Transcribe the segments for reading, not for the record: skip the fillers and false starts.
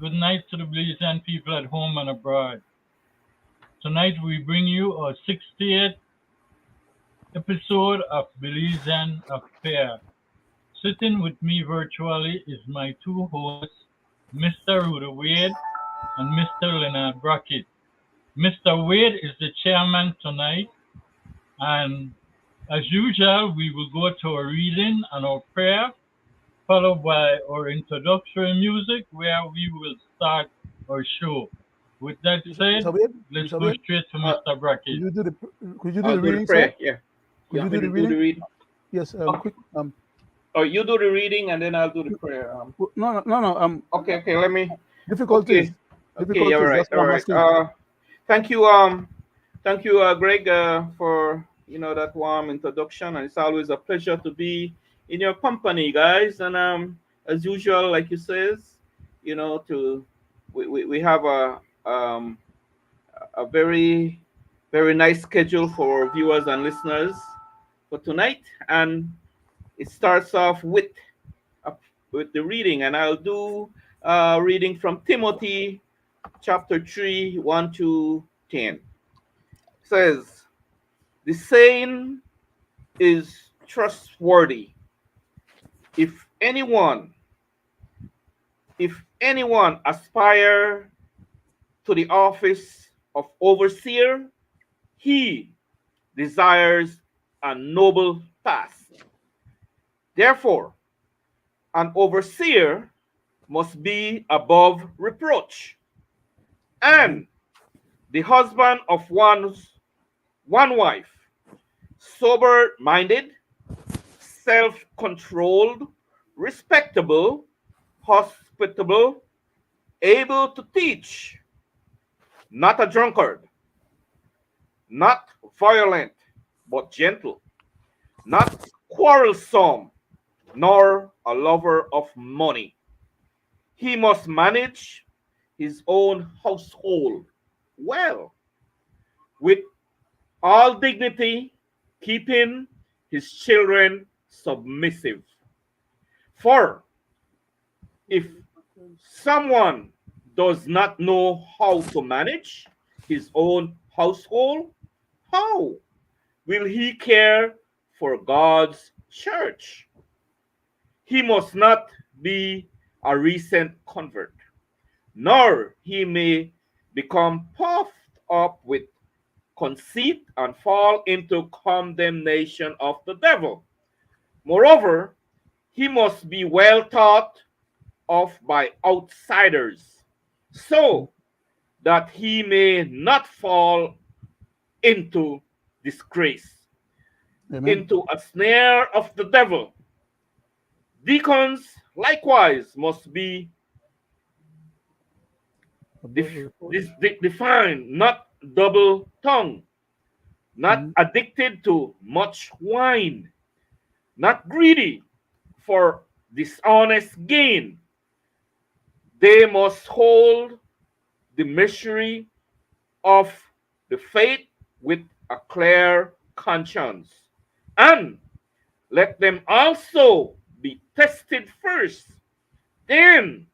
Good night to the Belizean people at home and abroad. Tonight we bring you our 60th episode of Belizean Affair. Sitting with me virtually is my two hosts, Mr. Rudy Wade and Mr. Leonard Brackett. Mr. Wade is the chairman tonight, and as usual, we will go to a reading and our prayer, followed by our introductory music, where we will start our show. With that said, Mr. Wade, let's Mr. go Wade, straight to Uh, Mr. could Brackett. you do the could you do I'll the do the reading, sir? prayer. Yeah. You Could you want me do to the do the reading? read? Yes. Oh, Quick. oh, you do the reading and then I'll do the prayer. No. Okay. Let me. Difficulties. Okay. Okay. Yeah. All Difficulties. right. That's All what I'm right. asking. Thank you. Greg, for that warm introduction, and it's always a pleasure to be in your company, guys. And as usual, like you says, to we have a very nice schedule for viewers and listeners for tonight, and it starts off uh, with the reading, and I'll do reading from Timothy chapter 3, 1 to 10. It says, the saying is trustworthy. If anyone, if anyone aspire to the office of overseer, he desires a noble task. Therefore, an overseer must be above reproach, Mhm. and the husband of one wife, sober minded, self controlled, respectable, hospitable, able to teach, not a drunkard, not violent, but gentle, not quarrelsome, nor a lover of money. He must manage his own household well, with all dignity, keeping his children submissive. For if someone does not know how to manage his own household, how will he care for God's church? He must not be a recent convert, nor he may become puffed up with conceit and fall into condemnation of the devil. Moreover, he must be well taught of by outsiders, so that he may not fall into disgrace, Amen. into a snare of the devil. Deacons likewise must be Above reproach. defined, not double tongued, not Mhm. addicted to much wine, not greedy for dishonest gain. They must hold the mystery of the faith with a clear conscience. And let them also be tested first. Then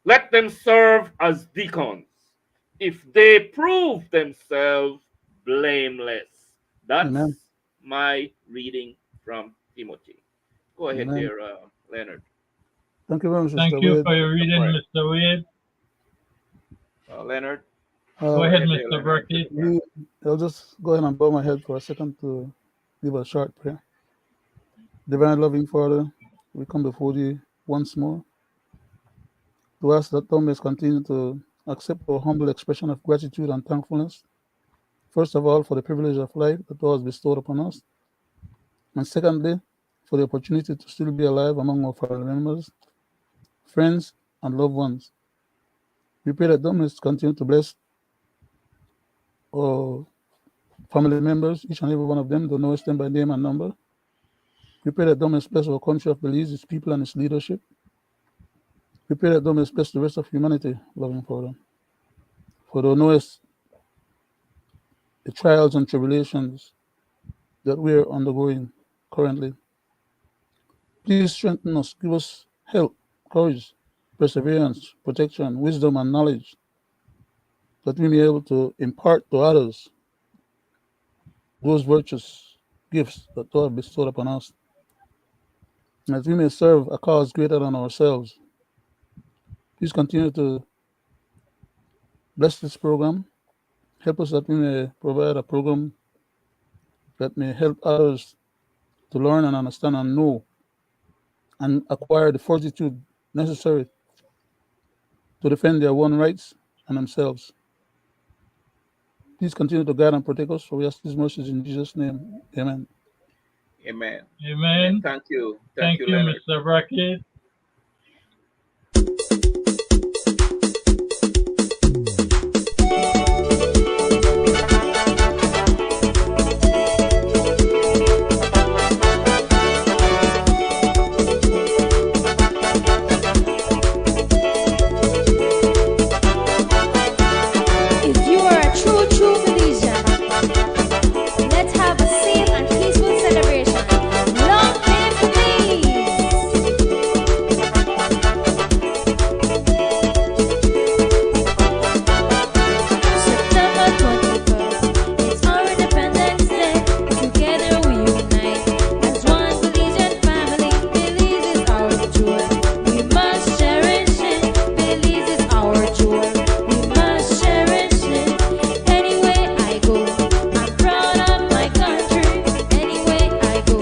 let them serve as deacons if they prove themselves blameless. Amen. That's my reading from Timothy. Go ahead Amen. there, Leonard. Thank you very much, Thank Mr. you Wade. for your Mr. reading, Prayer. Mr. Wade. Leonard, Go Uh, go ahead, ahead there, Mr. Leonard, to the Brackett. prayer. we, I'll just go ahead and bow my head for a second to give a short prayer. Divine loving Father, we come before thee once more to ask that thou mayest continue to accept our humble expression of gratitude and thankfulness. First of all, for the privilege of life that thou hast bestowed upon us, and secondly, for the opportunity to still be alive among our family members, friends, and loved ones. We pray that thou mayest continue to bless our family members, each and every one of them, thou knowest them by name and number. We pray that thou mayest bless our country of Belize, its people, and its leadership. We pray that thou mayest bless the rest of humanity, loving Father. For thou knowest the trials and tribulations that we are undergoing currently. Please strengthen us, give us help, courage, perseverance, protection, wisdom, and knowledge, that we may be able to impart to others those virtuous gifts that God have bestowed upon us, and that we may serve a cause greater than ourselves. Please continue to bless this program. Help us that we may provide a program that may help others to learn and understand and know and acquire the fortitude necessary to defend their own rights and themselves. Please continue to guide and protect us, for we ask these mercies in Jesus' name. Amen. Amen. Amen. Thank you. Thank you, Leonard. Mr. Brackett. If you are a true Belizean, let's have a safe and peaceful celebration. Long live Belize! September 21st, it's our Independence Day. Together we unite as one Belizean family. Belize is our joy. We must cherish it. Belize is our joy. We must cherish it. Anywhere I go, I'm proud of my country. Anywhere I go,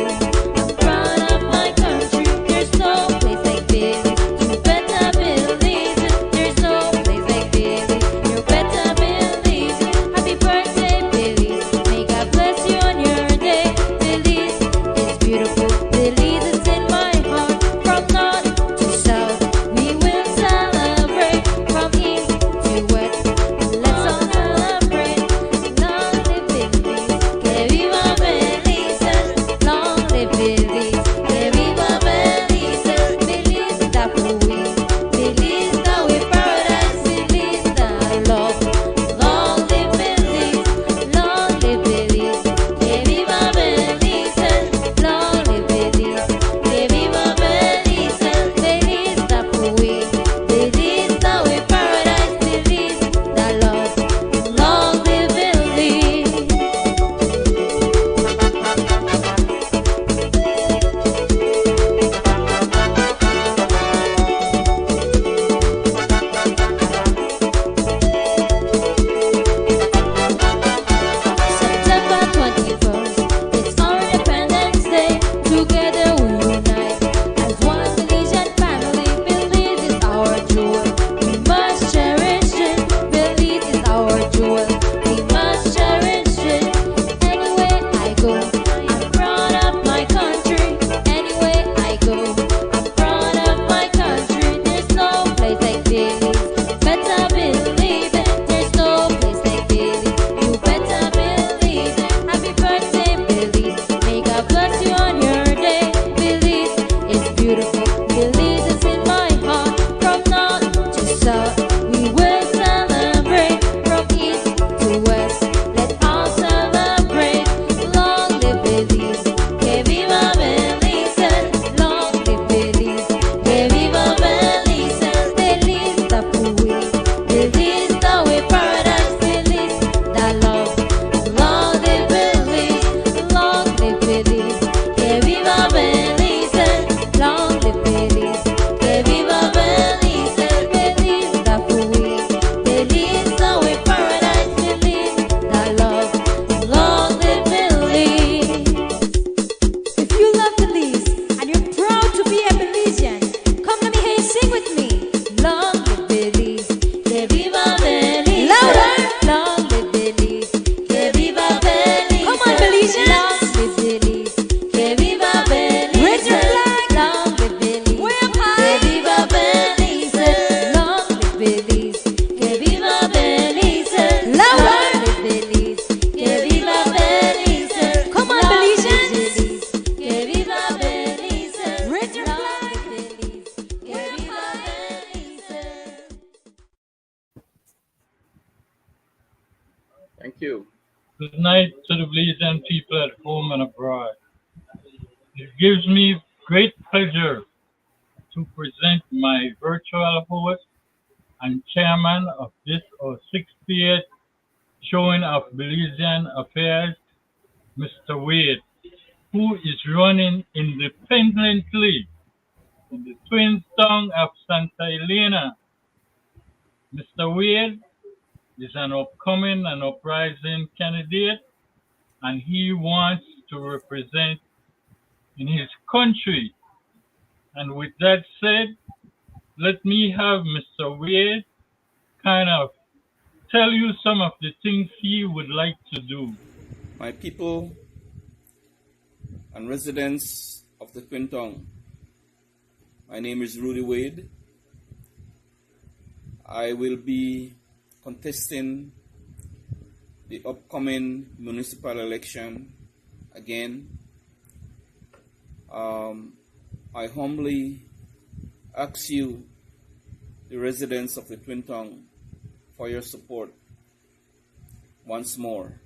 I'm proud of my country. There's no place like Belize. You better believe it. There's no place like Belize. You better believe it. Happy birthday, Belize. May God bless you on your day. Belize is beautiful. Belize is in my heart. From north to south, we will celebrate. From east to west, let's all celebrate. Long live Belize, que viva Belize. Long live Belize, que viva Belize. Belize da fui, Belize da we paradise. Belize da love. Long live Belize, long live Belize, que viva Belize. Long live Belize, que viva Belize. Belize da fui, Belize da we paradise. Belize da love. Long live Belize. September 21st, it's our Independence Day. Together we unite as one Belizean family. Belize is our joy. We must cherish it. Belize is our joy. We must cherish it. Anywhere I go, I'm proud of my country. Anywhere I go, I'm proud of my country. There's no place like Belize. Better believe it. There's no place like Belize. You better believe it. Happy birthday, Belize. May God bless you on your day. Belize is beautiful. Belize is in my heart. From north to south, we will celebrate. From east to west, let's all celebrate. Long live Belize, que viva Belize. Long live Belize, que viva Belize. Belize da fui, Belize da we paradise. Belize da love. Long live Belize, long live Belize, que viva Belize. Long live Belize, que viva Belize. Belize da fui, Belize da we paradise. Belize da love. Long live Belize. If you love Belize and you're proud to be a Belizean, come let me hear you sing with me. Long live Belize, que viva Belize. Louder. Long live Belize, que viva Belize. Come on, Belizeans. Long live Belize, que viva Belize. Raise your flag. Long live Belize, way up high. Que viva Belize. Long live Belize, que viva Belize. Louder. Long live Belize, que viva Belize. Come on, Belizeans. Que viva Belize. Raise your flag. Belize, que viva Belize. Thank you. Good night to the Belizean people at home and abroad. It gives me great pleasure to present my virtual host and chairman of this our 68th showing of Belizean affairs, Mr. Wade, who is running independently in the twin town of Santa Elena. Mr. Wade is an upcoming and uprising candidate, and he wants to represent in his country. And with that said, let me have Mr. Wade kind of tell you some of the things he would like to do. My people and residents of the Twin Town, my name is Roody Wade. I will be contesting the upcoming municipal election again. I humbly ask you, the residents of the Twin Town, for your support once more.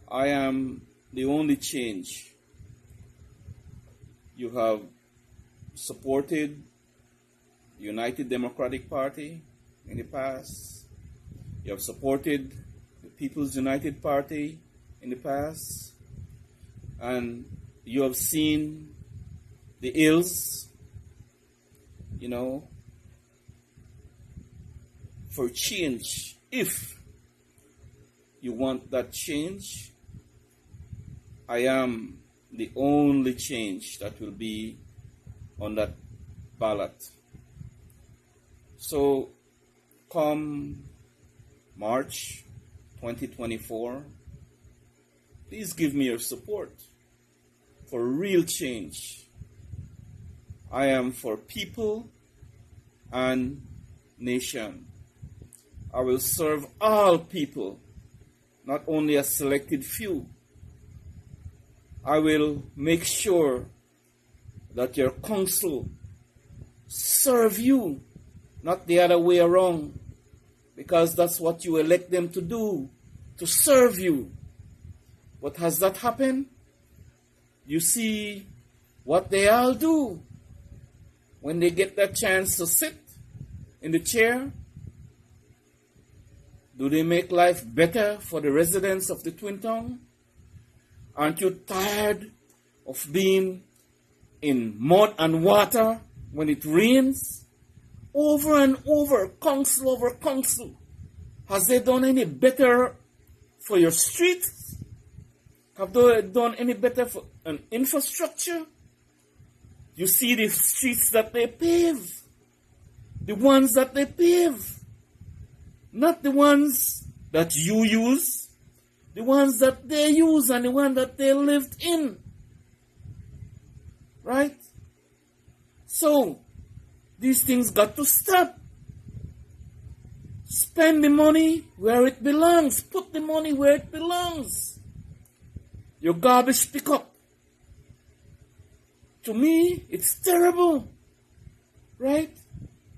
I am the only change. You have supported the United Democratic Party in the past. You have supported the People's United Party in the past. And you have seen the ills, for change. If you want that change, I am the only change that will be on that ballot. So come March 2024, please give me your support for real change. I am for people and nation. I will serve all people, not only a selected few. I will make sure that your council serve you, not the other way around, because that's what you elect them to do, to serve you. But has that happened? You see what they all do when they get that chance to sit in the chair. Do they make life better for the residents of the Twin Town? Aren't you tired of being in mud and water when it rains? Over and over, council over council. Has they done any better for your streets? Have they done any better for an infrastructure? You see the streets that they pave, the ones that they pave, not the ones that you use, the ones that they use and the one that they lived in. Right? So, these things got to stop. Spend the money where it belongs. Put the money where it belongs. Your garbage pickup. To me, it's terrible. Right?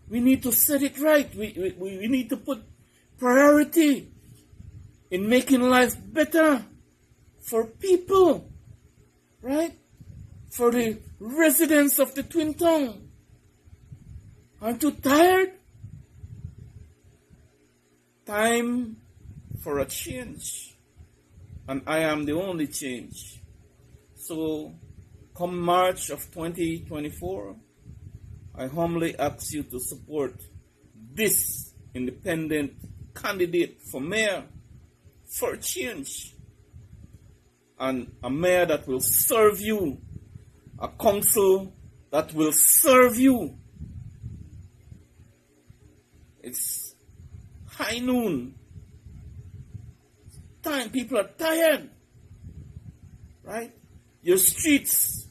We need to set it right. We need to put priority in making life better for people. Right? For the residents of the Twin Town. Aren't you tired? Time for a change. And I am the only change. So, come March of 2024, I humbly ask you to support this independent candidate for mayor for change. And a mayor that will serve you. A council that will serve you. It's high noon. Time, people are tired. Right? Your streets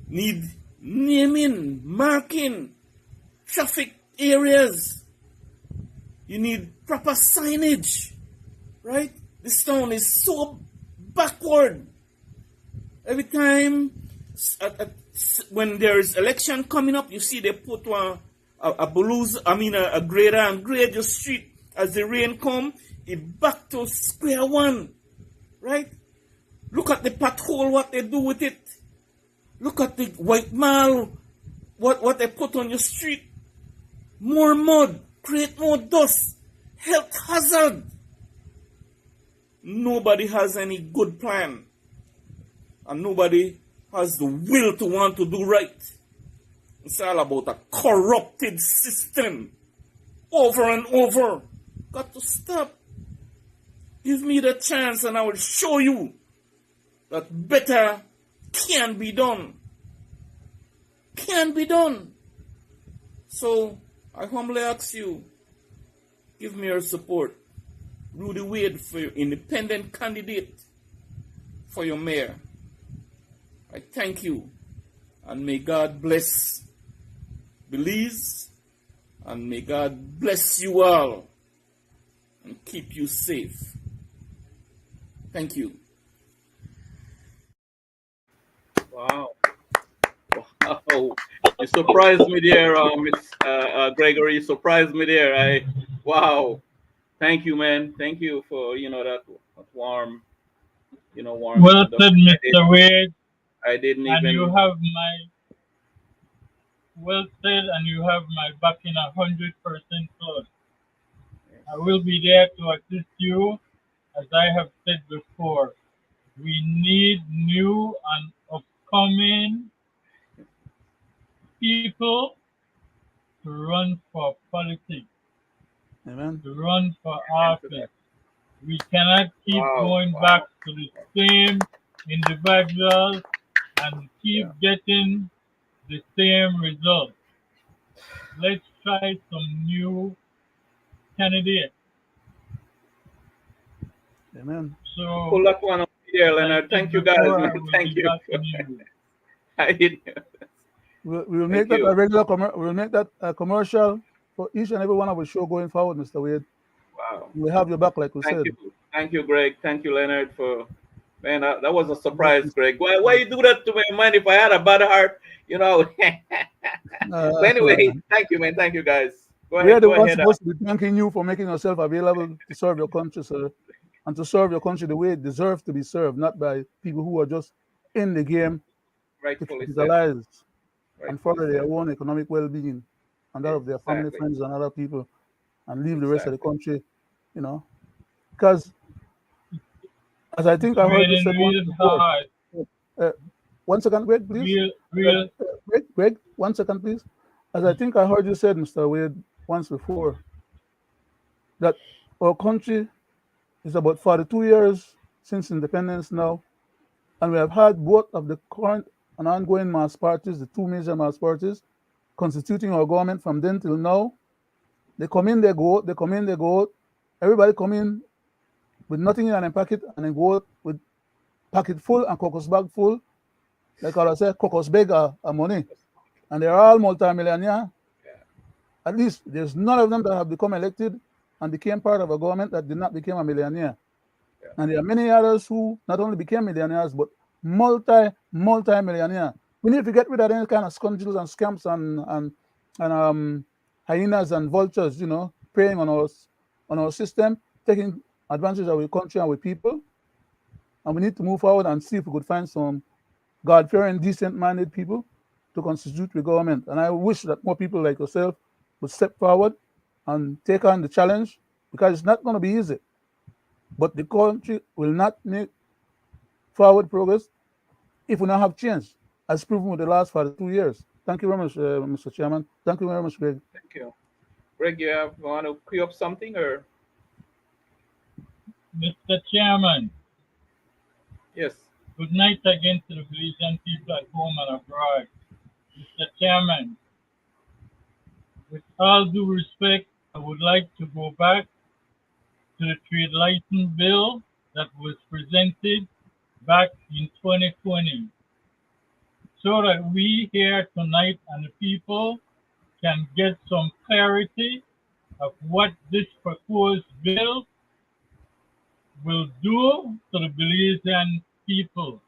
need naming, marking, traffic areas. You need proper signage. Right? This town is so backward. Every time, when there is election coming up, you see they put a grader and grade your street. As the rain come, it back to square one. Right? Look at the pothole, what they do with it. Look at the white mall. What they put on your street. More mud. Create more dust. Health hazard. Nobody has any good plan. And nobody has the will to want to do right. It's all about a corrupted system. Over and over. Got to stop. Give me the chance and I will show you that better can be done. Can be done. So I humbly ask you, give me your support. Roody Wade for your independent candidate for your mayor. I thank you, and may God bless Belize, and may God bless you all and keep you safe. Thank you. Wow. Wow. You surprised me there, Miss Gregory. You surprised me there. Wow. Thank you, man. Thank you for, that warm, warm. Well said, Mr. Wade. I didn't and even. You have my well said, and you have my backing 100% plus. I will be there to assist you, as I have said before. We need new and upcoming people to run for politics, Amen. to run for office. We cannot keep going back to the same individuals and keep getting the same result. Let's try some new candidates. Amen. So pull that one up here, Leonard. Thank you, guys. Man. Thank you. I didn't. We'll make that a regular we'll make that a commercial for each and every one of our show going forward, Mr. Wade. Wow. We'll have your back, like we said. Thank you, Greg. Thank you, Leonard, for man. That was a surprise, Greg. Why you do that to me, man? If I had a bad heart, But anyway, thank you, man. Thank you, guys. Go ahead. We are the ones supposed to be thanking you for making yourself available to serve your country, sir, and to serve your country the way it deserves to be served, not by people who are just in the game to capitalize and further their own economic well-being and that of their family, friends, and other people, and leave the rest of the country, because as I think I heard you said once before. 1 second, Greg, please. Greg, 1 second, please. As I think I heard you said, Mr. Wade, once before, that our country is about 42 years since independence now, and we have had both of the current and ongoing mass parties, the two major mass parties, constituting our government from then till now. They come in, they go out, they come in, they go out. Everybody come in with nothing in their pocket and then go out with pocket full and caucus bag full. Like I said, caucus bag of money. And they're all multi-millionaire. At least there's none of them that have become elected and became part of a government that did not become a millionaire. And there are many others who not only became millionaires, but multi-millionaire. We need to get rid of any kind of scoundrels and scamps and hyenas and vultures, preying on our system, taking advantage of our country and our people. And we need to move forward and see if we could find some God-fearing, decent-minded people to constitute the government. And I wish that more people like yourself would step forward and take on the challenge, because it's not going to be easy. But the country will not make forward progress if we don't have change, as proven with the last 42 years. Thank you very much, Mr. Chairman. Thank you very much, Greg. Thank you. Greg, you want to clear up something, or? Mr. Chairman. Yes. Good night again to the Belizean people at home and abroad. Mr. Chairman, with all due respect, I would like to go back to the trade license bill that was presented back in 2020, so that we here tonight and the people can get some clarity of what this proposed bill will do to the Belizean people.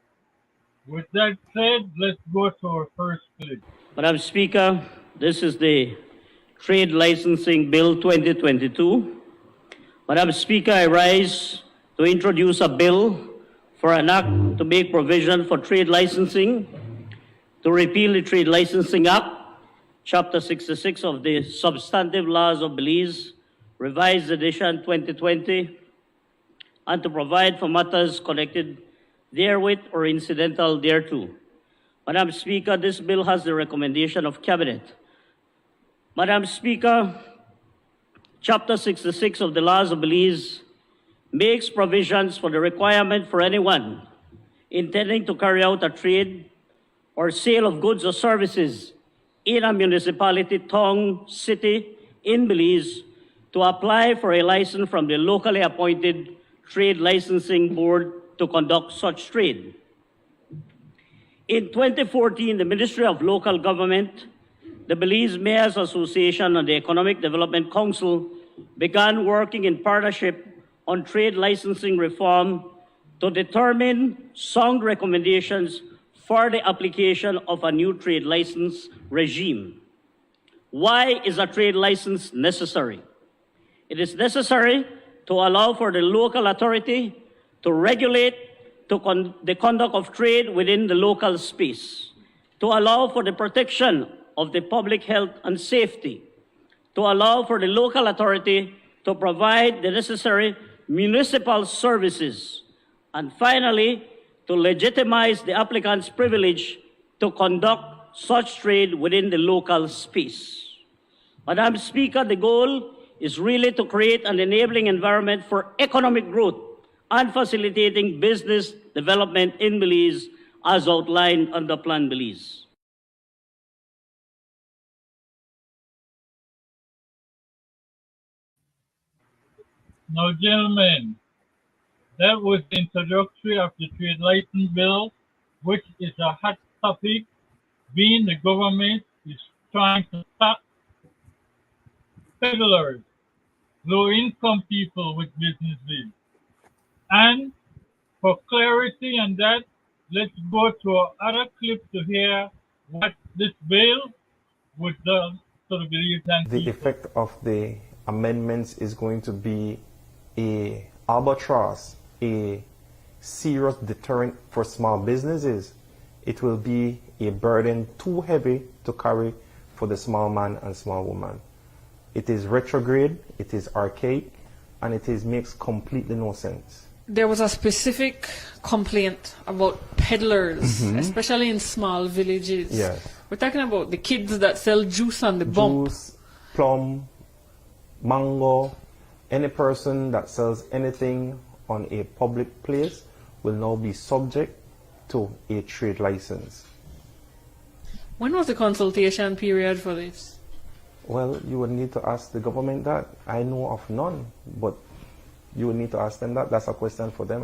With that said, let's go to our first clip. Madam Speaker, this is the Trade Licensing Bill 2022. Madam Speaker, I rise to introduce a bill for an act to make provision for trade licensing to repeal the Trade Licensing Act, Chapter 66 of the Substantive Laws of Belize, Revised Edition 2020, and to provide for matters connected therewith or incidental thereto. Madam Speaker, this bill has the recommendation of Cabinet. Madam Speaker, Chapter 66 of the Laws of Belize makes provisions for the requirement for anyone intending to carry out a trade or sale of goods or services in a municipality, town, city in Belize to apply for a license from the locally appointed Trade Licensing Board to conduct such trade. In 2014, the Ministry of Local Government, the Belize Mayors Association, and the Economic Development Council began working in partnership on trade licensing reform to determine sound recommendations for the application of a new trade license regime. Why is a trade license necessary? It is necessary to allow for the local authority to regulate the conduct of trade within the local space, to allow for the protection of the public health and safety, to allow for the local authority to provide the necessary municipal services, and finally, to legitimize the applicant's privilege to conduct such trade within the local space. Madam Speaker, the goal is really to create an enabling environment for economic growth and facilitating business development in Belize as outlined under Plan Belize. Now, gentlemen, that was the introductory of the Trade License Bill, which is a hot topic, being the government is trying to stop peddlers, low-income people with businesses. And for clarity on that, let's go to another clip to hear what this bill would do to the Belizean people. The effect of the amendments is going to be a albatross, a serious deterrent for small businesses. It will be a burden too heavy to carry for the small man and small woman. It is retrograde, it is archaic, and makes completely no sense. There was a specific complaint about peddlers, especially in small villages. Yes. We're talking about the kids that sell juice on the bump. Juice, plum, mango, any person that sells anything on a public place will now be subject to a trade license. When was the consultation period for this? Well, you would need to ask the government that. I know of none, but you would need to ask them that. That's a question for them.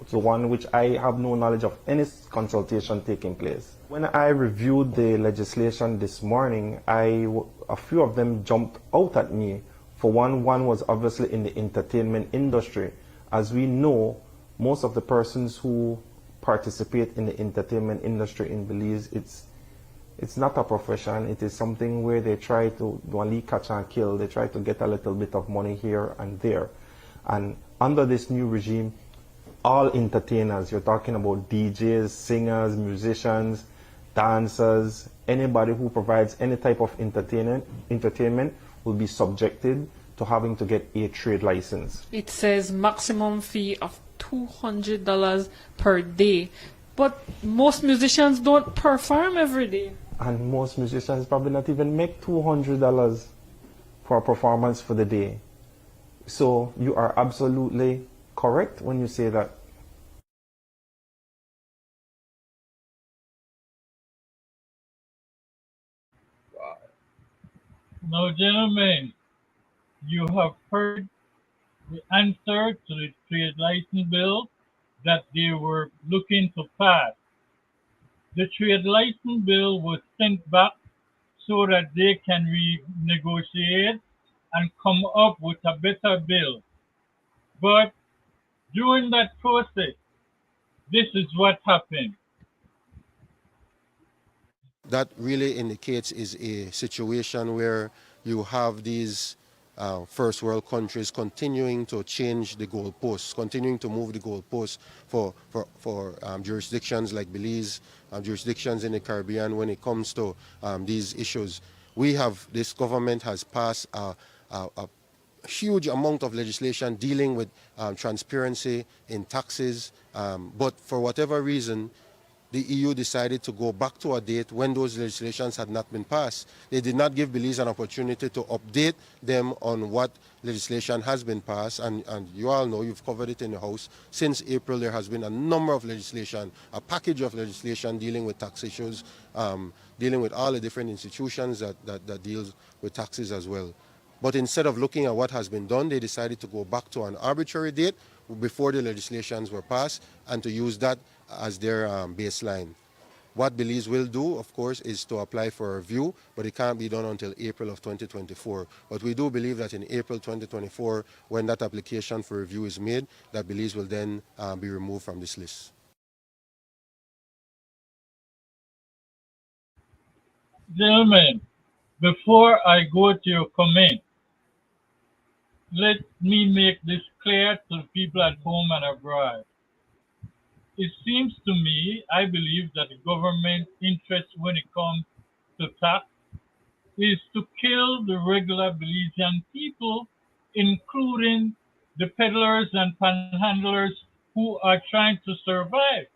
It's the one which I have no knowledge of any consultation taking place. When I reviewed the legislation this morning, a few of them jumped out at me. For one was obviously in the entertainment industry. As we know, most of the persons who participate in the entertainment industry in Belize, it's not a profession. It is something where they try to only catch and kill. They try to get a little bit of money here and there. And under this new regime, all entertainers, you're talking about DJs, singers, musicians, dancers, anybody who provides any type of entertainment will be subjected to having to get a trade license. It says maximum fee of $200 per day. But most musicians don't perform every day. And most musicians probably not even make $200 for a performance for the day. So you are absolutely correct when you say that. Now, gentlemen, you have heard the answer to the trade license bill that they were looking to pass. The trade license bill was sent back so that they can renegotiate and come up with a better bill. But during that process, this is what happened. That really indicates is a situation where you have these first world countries continuing to change the goalposts, continuing to move the goalposts for jurisdictions like Belize, jurisdictions in the Caribbean when it comes to these issues. This government has passed a huge amount of legislation dealing with transparency in taxes, but for whatever reason, the EU decided to go back to a date when those legislations had not been passed. They did not give Belize an opportunity to update them on what legislation has been passed, and you all know, you've covered it in the House. Since April, there has been a number of legislation, a package of legislation dealing with tax issues, dealing with all the different institutions that deals with taxes as well. But instead of looking at what has been done, they decided to go back to an arbitrary date before the legislations were passed and to use that as their baseline. What Belize will do, of course, is to apply for a review, but it can't be done until April of 2024. But we do believe that in April 2024, when that application for review is made, that Belize will then be removed from this list. Gentlemen, before I go to your comment, let me make this clear to the people at home and abroad. It seems to me, I believe that the government interest when it comes to tax is to kill the regular Belizean people, including the peddlers and panhandlers who are trying to survive.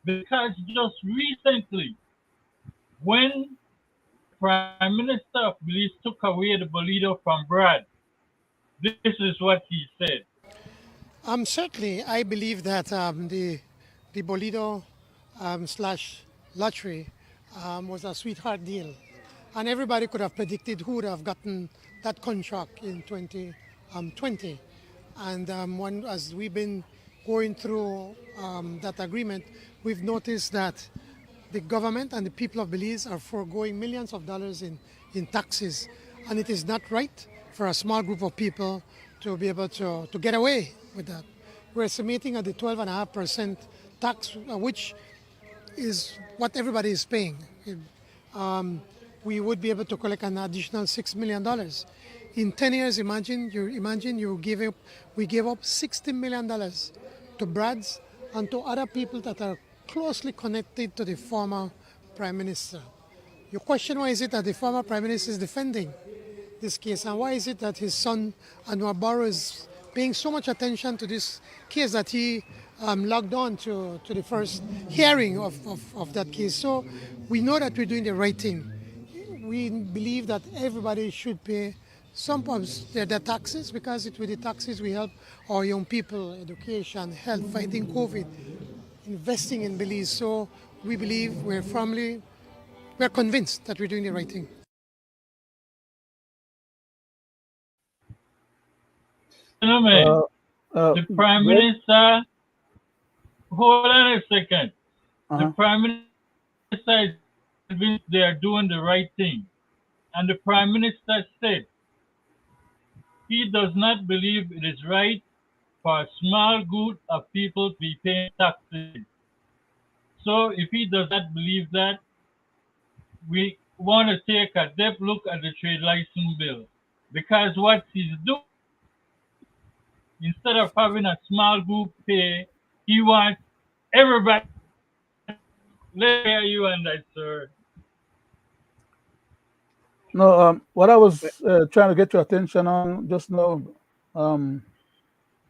Because just recently, when Prime Minister of Belize took away the bolito from Brad, this is what he said. Certainly, I believe that the Bolito slash lottery was a sweetheart deal, and everybody could have predicted who would have gotten that contract in 2020. And as we've been going through that agreement, we've noticed that the government and the people of Belize are foregoing millions of dollars in taxes, and it is not right for a small group of people to be able to get away with that. We're estimating at the 12.5% tax, which is what everybody is paying. We would be able to collect an additional $6 million. In 10 years, we gave up $60 million to Brads and to other people that are closely connected to the former Prime Minister. Your question, why is it that the former Prime Minister is defending this case, and why is it that his son Anwar Barrow is paying so much attention to this case that he logged on to the first hearing of that case? So we know that we're doing the right thing. We believe that everybody should pay some of their taxes, because with the taxes we help our young people, education, health, fighting COVID, investing in Belize. So we believe we're convinced that we're doing the right thing. Gentlemen, the Prime Minister, hold on a second. The Prime Minister is convinced they are doing the right thing. And the Prime Minister said he does not believe it is right for a small group of people to be paying taxes. So if he does not believe that, we want to take a deep look at the trade license bill. Because what he's doing, instead of having a small group pay, he wants everybody. Let me hear you on that, sir. No, what I was trying to get your attention on just now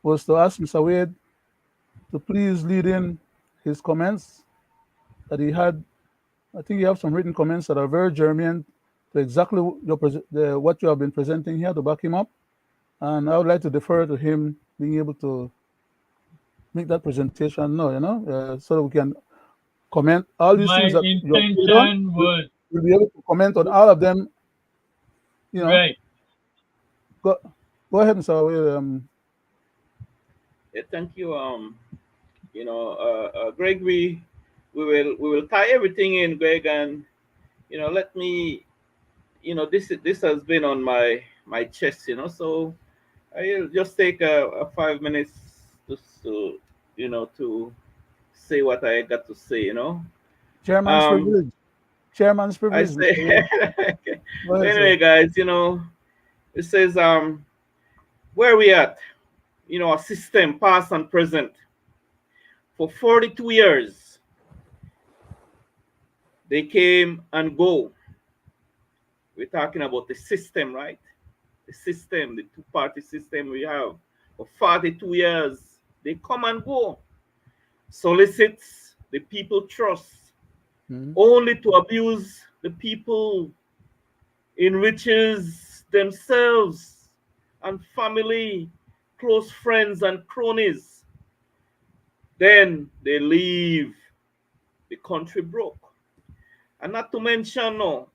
was to ask Mr. Wade to please lead in his comments that he had. I think you have some written comments that are very germane to exactly what you have been presenting here to back him up. And I would like to defer to him being able to make that presentation now, so that we can comment all these things that my intention was we'll be able to comment on all of them. Right. Go ahead, Mr. Yeah, thank you. Gregory, we will tie everything in, Greg, and let me, this has been on my chest, so I'll just take a 5 minutes to say what I got to say, Chairman's privilege. Chairman's privilege. I say, anyway, guys, It says, where are we at? You know, a system, past and present. For 42 years, they came and go. We're talking about the system, right? The system, the two-party system we have. For 42 years, they come and go. Solicits the people trust, only to abuse the people, enriches themselves and family, close friends and cronies. Then they leave the country broke. And not to mention, no,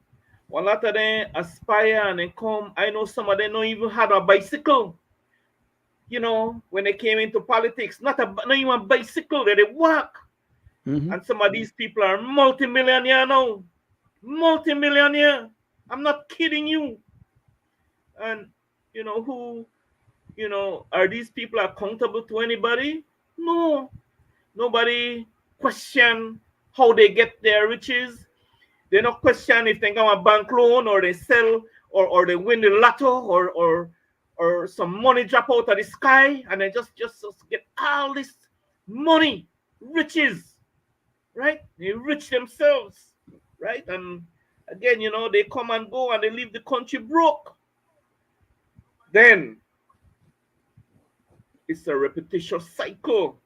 a lot of them aspire and they come. I know some of them don't even have a bicycle. You know, when they came into politics, not even a bicycle, they walk. And some of these people are multimillionaire now. Multimillionaire. I'm not kidding you. And you know who, you know, are these people accountable to anybody? No. Nobody question how they get their riches. They don't question if they got a bank loan or they sell or they win the lotto or some money drop out of the sky and they just get all this money, riches, right? They rich themselves, right? And again, you know, they come and go and they leave the country broke. Then it's a repetitious cycle.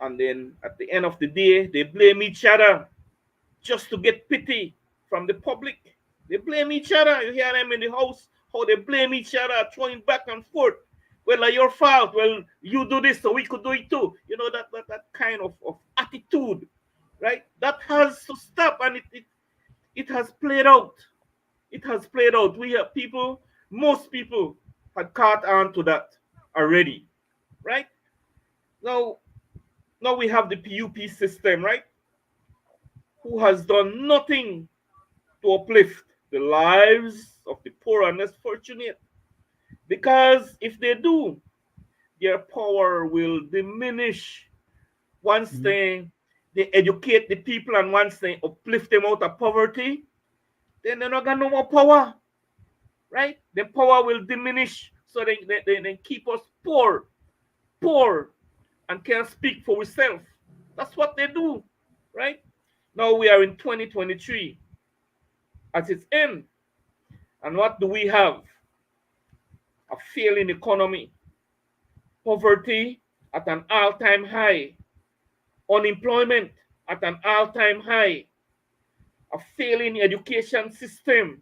And then at the end of the day, they blame each other just to get pity from the public. They blame each other. You hear them in the house, how they blame each other, throwing back and forth. Well, your fault. Well, you do this, so we could do it too. You know, that kind of attitude, right? That has to stop, and it has played out. It has played out. We have people, most people had caught on to that already, right? Now we have the PUP system, right? Who has done nothing to uplift the lives of the poor and less fortunate. Because if they do, their power will diminish once they educate the people and once they uplift them out of poverty, then they're not got no more power, right? The power will diminish, so they keep us poor, and can't speak for ourselves. That's what they do, right? Now we are in 2023 at its end. And what do we have? A failing economy, poverty at an all-time high, unemployment at an all-time high, a failing education system.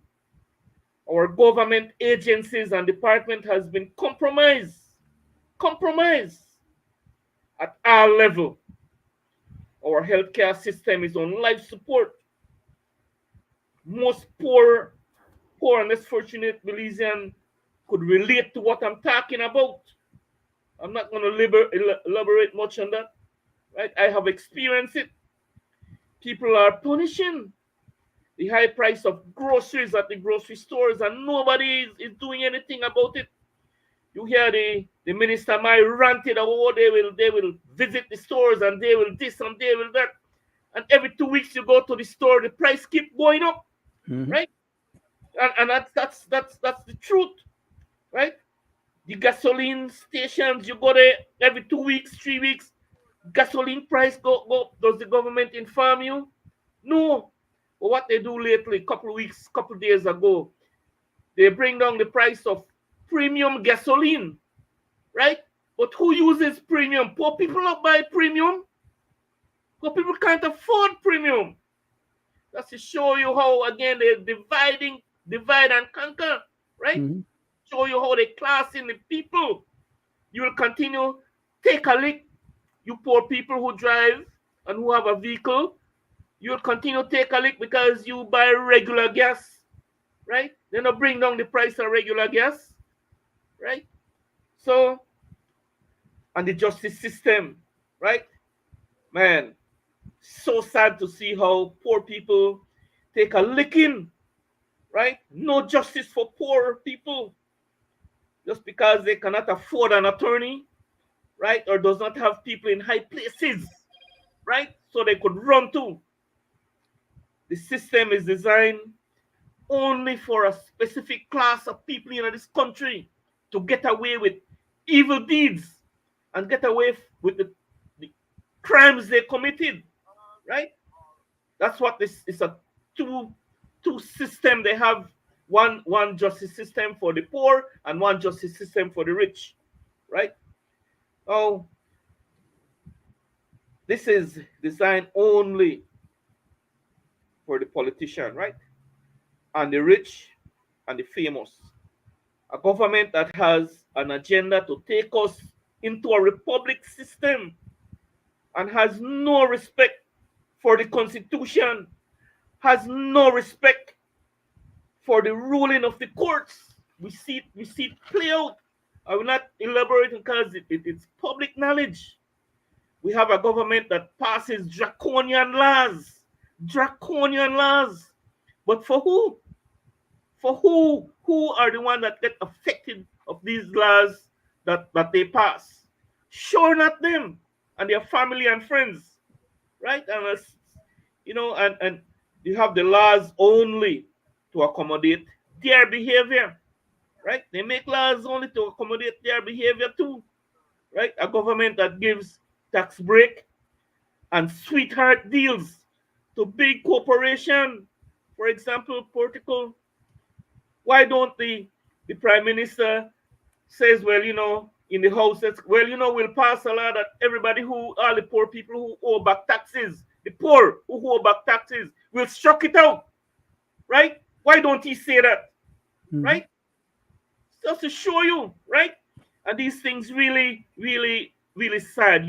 Our government agencies and department has been compromised at all level. Our healthcare system is on life support. Most poor and less fortunate Belizean could relate to what I'm talking about. I'm not going to elaborate much on that, right? I have experienced it. People are punishing the high price of groceries at the grocery stores, and nobody is doing anything about it. You hear the minister might ranted, oh, they will visit the stores and they will this and they will that. And every 2 weeks you go to the store, the price keep going up, right? And that's the truth, right? The gasoline stations, you go there every 2 weeks, 3 weeks, gasoline price go. Does the government inform you? No. But what they do lately, couple days ago, they bring down the price of premium gasoline, right? But who uses premium? Poor people not buy premium. Poor people can't afford premium. That's to show you how, again, they're divide and conquer, right? Show you how they classing the people. You will continue, take a lick. You poor people who drive and who have a vehicle, you'll continue to take a lick because you buy regular gas, right? They're not bring down the price of regular gas, right? So, and the justice system, right? Man, so sad to see how poor people take a licking, right? No justice for poor people just because they cannot afford an attorney, right? Or does not have people in high places, right? So they could run to. The system is designed only for a specific class of people in this country to get away with evil deeds and get away with the crimes they committed, right? That's what this is, a two system they have. One justice system for the poor and one justice system for the rich, right? Oh, this is designed only for the politician, right? And the rich and the famous. A government that has an agenda to take us into a republic system and has no respect for the constitution, has no respect for the ruling of the courts. We see it play out. I will not elaborate because it's public knowledge. We have a government that passes draconian laws. Draconian laws. But for who? For who? Who are the ones that get affected of these laws that they pass? Sure, not them and their family and friends, right? And and you have the laws only to accommodate their behavior, right? They make laws only to accommodate their behavior too, right? A government that gives tax break and sweetheart deals to big corporation, for example, Portugal. Why don't the prime minister says, well, in the house, says, well, we'll pass a law that everybody all the poor people who owe back taxes, the poor who owe back taxes, will struck it out, right? Why don't he say that, right? Just to show you, right? And these things really, really, really sad,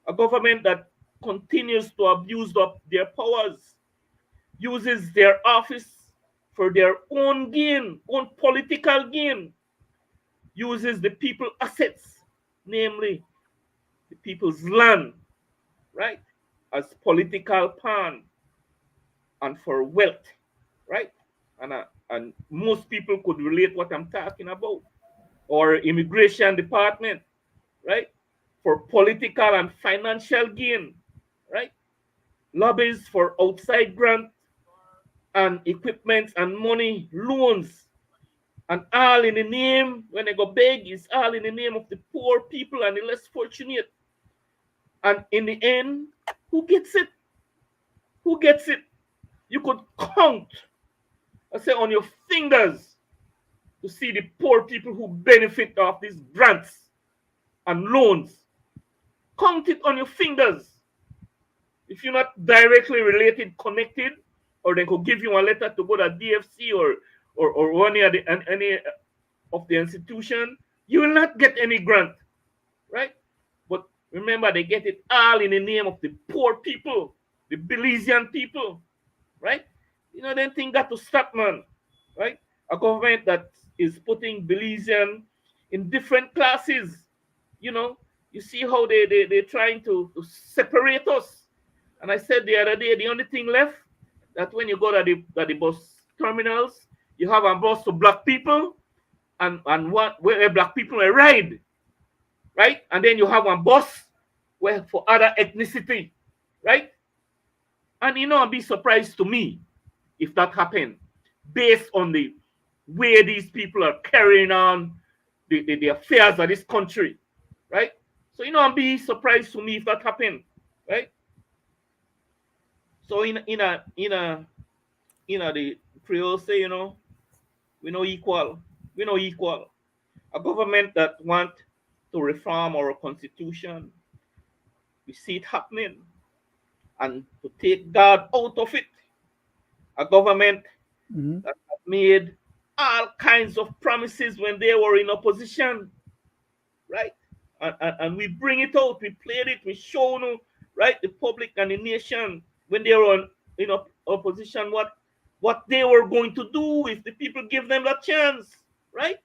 A government that continues to abuse their powers, uses their office for their own gain, own political gain, uses the people's assets, namely the people's land, right, as political pawn and for wealth, right? And most people could relate what I'm talking about. Or immigration department, right, for political and financial gain, right? Lobbies for outside grant and equipment and money, loans, and all in the name, when they go beg, it's all in the name of the poor people and the less fortunate. And in the end, who gets it? Who gets it? You could count, I say, on your fingers to see the poor people who benefit off these grants and loans. Count it on your fingers. If you're not directly related, connected, or they could give you a letter to go to DFC or any of the institution, you will not get any grant, right? But remember, they get it all in the name of the poor people, the Belizean people, right? Then thing got to stop, man, right? A government that is putting Belizean in different classes, you see how they're trying to separate us. And I said the other day, the only thing left, that when you go to the bus terminals, you have a bus for black people and where black people ride, right? And then you have one bus where for other ethnicity, right? And I'd be surprised to me if that happened, based on the way these people are carrying on the affairs of this country, right? So I'd be surprised to me if that happened, right? So in the Creole say, we no equal. We no equal. A government that want to reform our constitution, we see it happening, and to take God out of it. A government that made all kinds of promises when they were in opposition, right? And we bring it out, we played it, we shown, right, the public and the nation when they were in opposition, what they were going to do if the people give them that chance, right?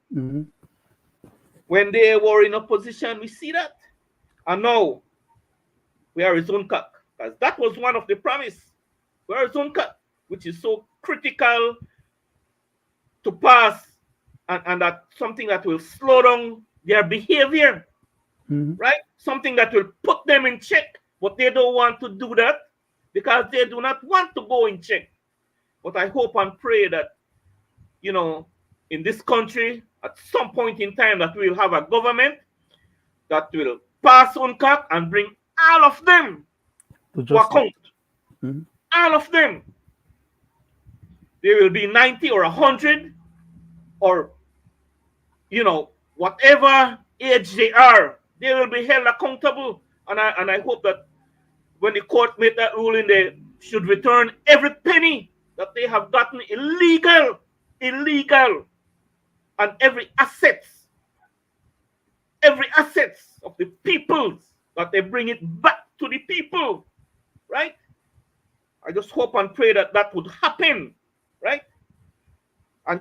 When they were in opposition, we see that. And now we are his own cock, because that was one of the promise. We are his own cock, which is so critical to pass, and that something that will slow down their behavior, right? Something that will put them in check, but they don't want to do that because they do not want to go in check. But I hope and pray that you know, in this country, at some point in time, that we'll have a government that will pass UNCAC and bring all of them To to justice. account. Mhm. All of them. They will be 90 or 100 or, you know, whatever age they are, they will be held accountable. And I hope that when the court made that ruling, they should return every penny that they have gotten illegal, and every assets of the peoples, that they bring it back to the people, right? I just hope and pray that that would happen, right? And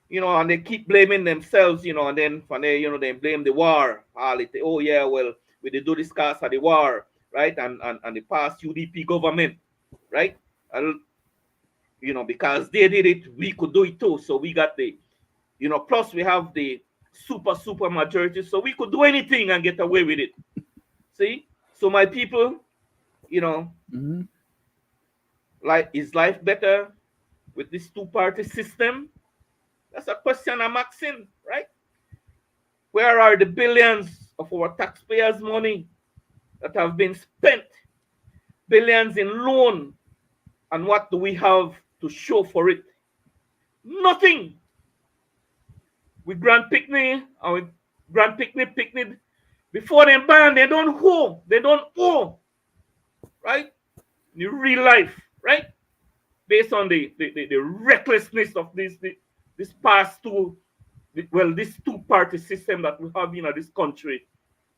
you know, and they keep blaming themselves, you know, and then when they, you know, they blame the war. Oh yeah, well, we did do this cause of the war, right? And the past UDP government, right? And, you know, because they did it, we could do it too. So we got the, you know, plus we have the super majority, so we could do anything and get away with it. See? So my people, you know, Mhm. like, is life better with this two-party system? That's a question I'm asking, right? Where are the billions of our taxpayers' money that have been spent? Billions in loan, and what do we have to show for it? Nothing. We grant picnic and we grant picnic. Before they ban, they don't owe. They don't owe, right? In real life, right? Based on the recklessness of this past two, well, this two-party system that we have in this country,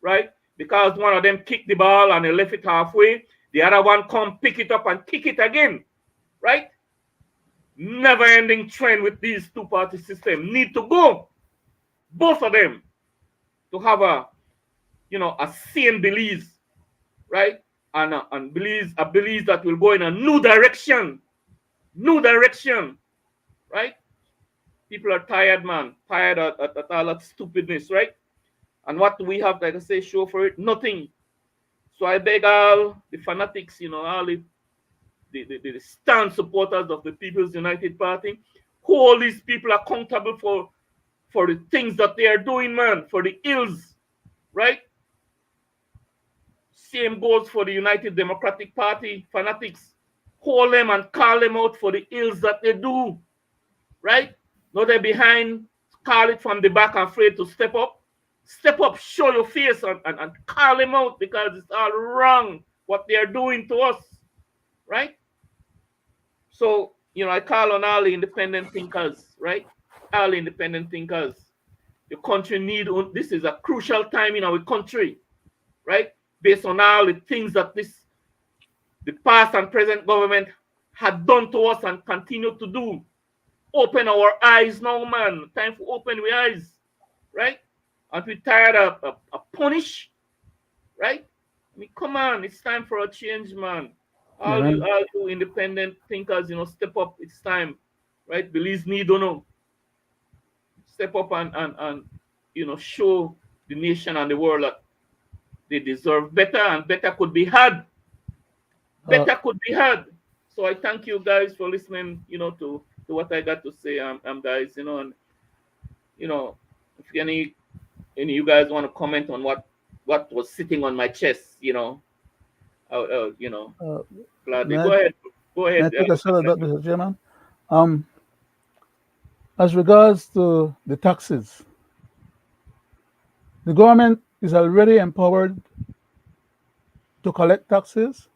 right? Because one of them kicked the ball and they left it halfway, the other one come pick it up and kick it again, right? Never-ending trend with these two-party system. Need to go, both of them, to have a, you know, a sane Belize, right? And Belize, a Belize that will go in a new direction, right? People are tired, man, tired at all that stupidness, right? And what do we have, like I say, show for it? Nothing. So I beg all the fanatics, you know, all the stand supporters of the People's United Party, hold these people accountable for the things that they are doing, man, for the ills, right? Same goes for the United Democratic Party fanatics. Hold them and call them out for the ills that they do, right? Not they're behind, call it from the back, afraid to step up. Step up, show your face, and call them out, because it's all wrong what they are doing to us, right? So, you know, I call on all the independent thinkers, right? All the independent thinkers. The country need, this is a crucial time in our country, right? Based on all the things that the past and present government had done to us and continue to do. Open our eyes now, man. Time for open our eyes, right? And we tired of punish, right? I mean, come on, it's time for a change, man. Yeah, All you independent thinkers, you know, step up. It's time, right? Belize need, don't know. Step up and you know, show the nation and the world that they deserve better, and better could be had. Better could be had. So I thank you guys for listening, you know, to what I got to say, guys, you know, and you know, if any of you guys want to comment on what was sitting on my chest, you know, you know, gladly. Go ahead. Go May I ahead. take a shot at that, Mr. Chairman? As regards to the taxes, the government is already empowered to collect taxes,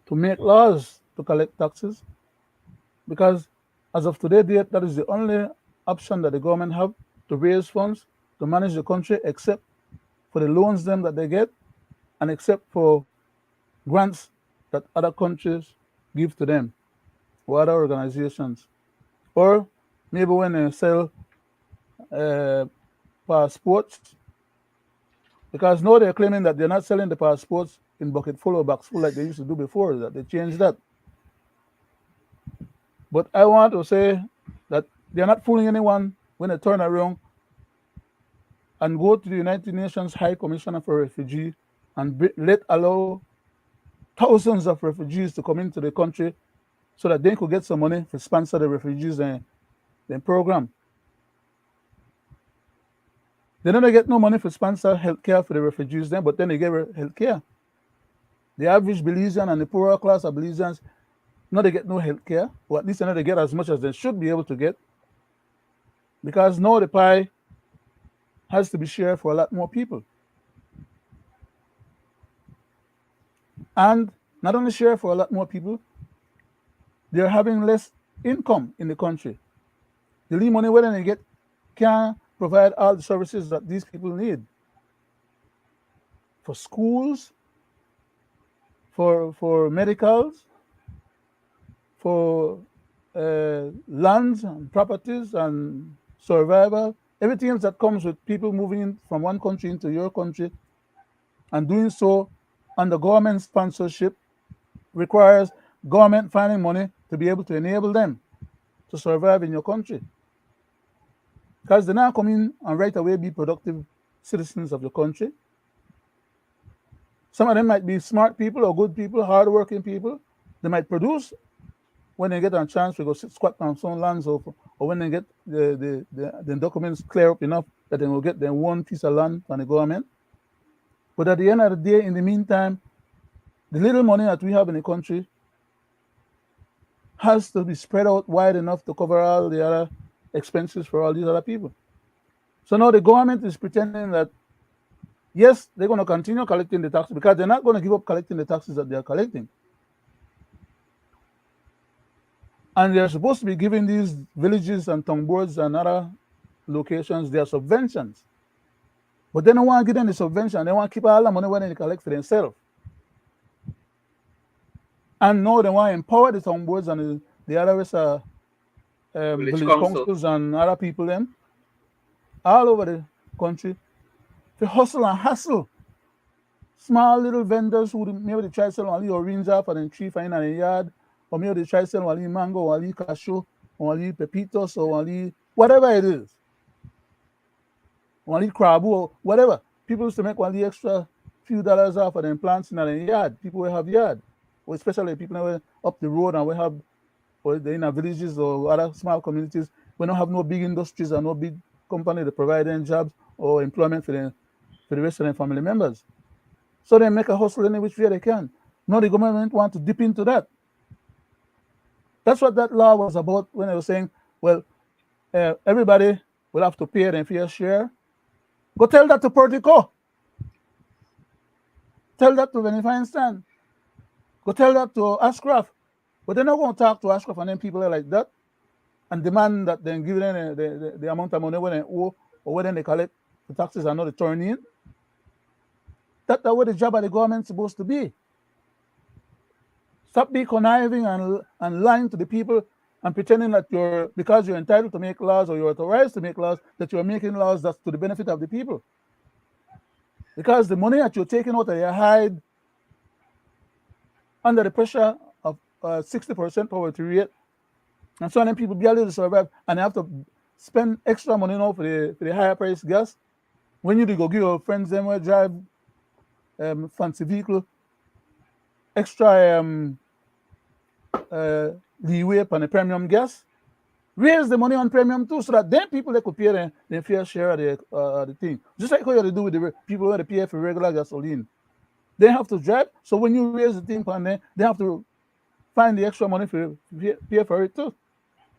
to make laws to collect taxes, because as of today date, that is the only option that the government have to raise funds to manage the country, except for the loans them that they get, and except for grants that other countries give to them or other organizations, or maybe when they sell passports, because now they're claiming that they're not selling the passports in bucket full or box full like they used to do before, that they changed that. But I want to say that they're not fooling anyone when they turn around and go to the United Nations High Commissioner for Refugee and allow thousands of refugees to come into the country so that they could get some money to sponsor the refugees them program. They don't get no money for sponsor health care for the refugees then, but then they get health care. The average Belizean and the poorer class of Belizeans, no, they get no health care, or at least they don't get as much as they should be able to get. Because now the pie has to be shared for a lot more people. And not only share for a lot more people, they're having less income in the country. The little money where they get can't provide all the services that these people need. For schools, for medicals, for lands and properties and survival, everything else that comes with people moving in from one country into your country, and doing so under government sponsorship requires government finding money to be able to enable them to survive in your country. Because they're not coming and right away be productive citizens of the country. Some of them might be smart people or good people, hardworking people. They might produce when they get a chance to go sit squat on some lands, or when they get the documents clear up enough that they will get their one piece of land from the government. But at the end of the day, in the meantime, the little money that we have in the country has to be spread out wide enough to cover all the other expenses for all these other people. So now the government is pretending that, yes, they're going to continue collecting the taxes, because they're not going to give up collecting the taxes that they're collecting. And they're supposed to be giving these villages and town boards and other locations their subventions. But they don't want to give them the subvention. They want to keep all the money when they collect for themselves. And now they want to empower the town boards and the other rest of village councils and other people them all over the country to hustle and hustle. Small little vendors who maybe they try to sell only orange off and then tree fine in the yard, or maybe they try to sell only mango, or only cashew, or only pepitos, or only whatever it is. Or only crab, or whatever. People used to make only extra few dollars off of them plants in the yard. People will have yard. Or especially people who are up the road and we have, or in our villages or other small communities, we don't have no big industries and no big company that provide them jobs or employment for the rest of their family members. So they make a hustle any which way they can. Now the government want to dip into that. That's what that law was about when they were saying, well, everybody will have to pay their fair share. Go tell that to Puerto Rico. Tell that to Benny Feinstein. Go tell that to Ashcroft. But they're not going to talk to Ashcroft and then people are like that and demand that they give them the amount of money when they owe, or when they collect the taxes and not the turn in. That's what the job of the government is supposed to be. Stop being conniving and lying to the people and pretending that because you're entitled to make laws or you're authorized to make laws, that you're making laws that's to the benefit of the people. Because the money that you're taking out of your hide under the pressure of 60% poverty rate, and so then people barely to survive, and they have to spend extra money now for the higher price gas. When you go give your friends them will drive fancy vehicle, extra leeway on the premium gas, raise the money on premium too, so that then people they could pay their fair share of the thing. Just like how you do with the people who they pay for regular gasoline. They have to drive, so when you raise the thing on there, they have to find the extra money for pay for it too.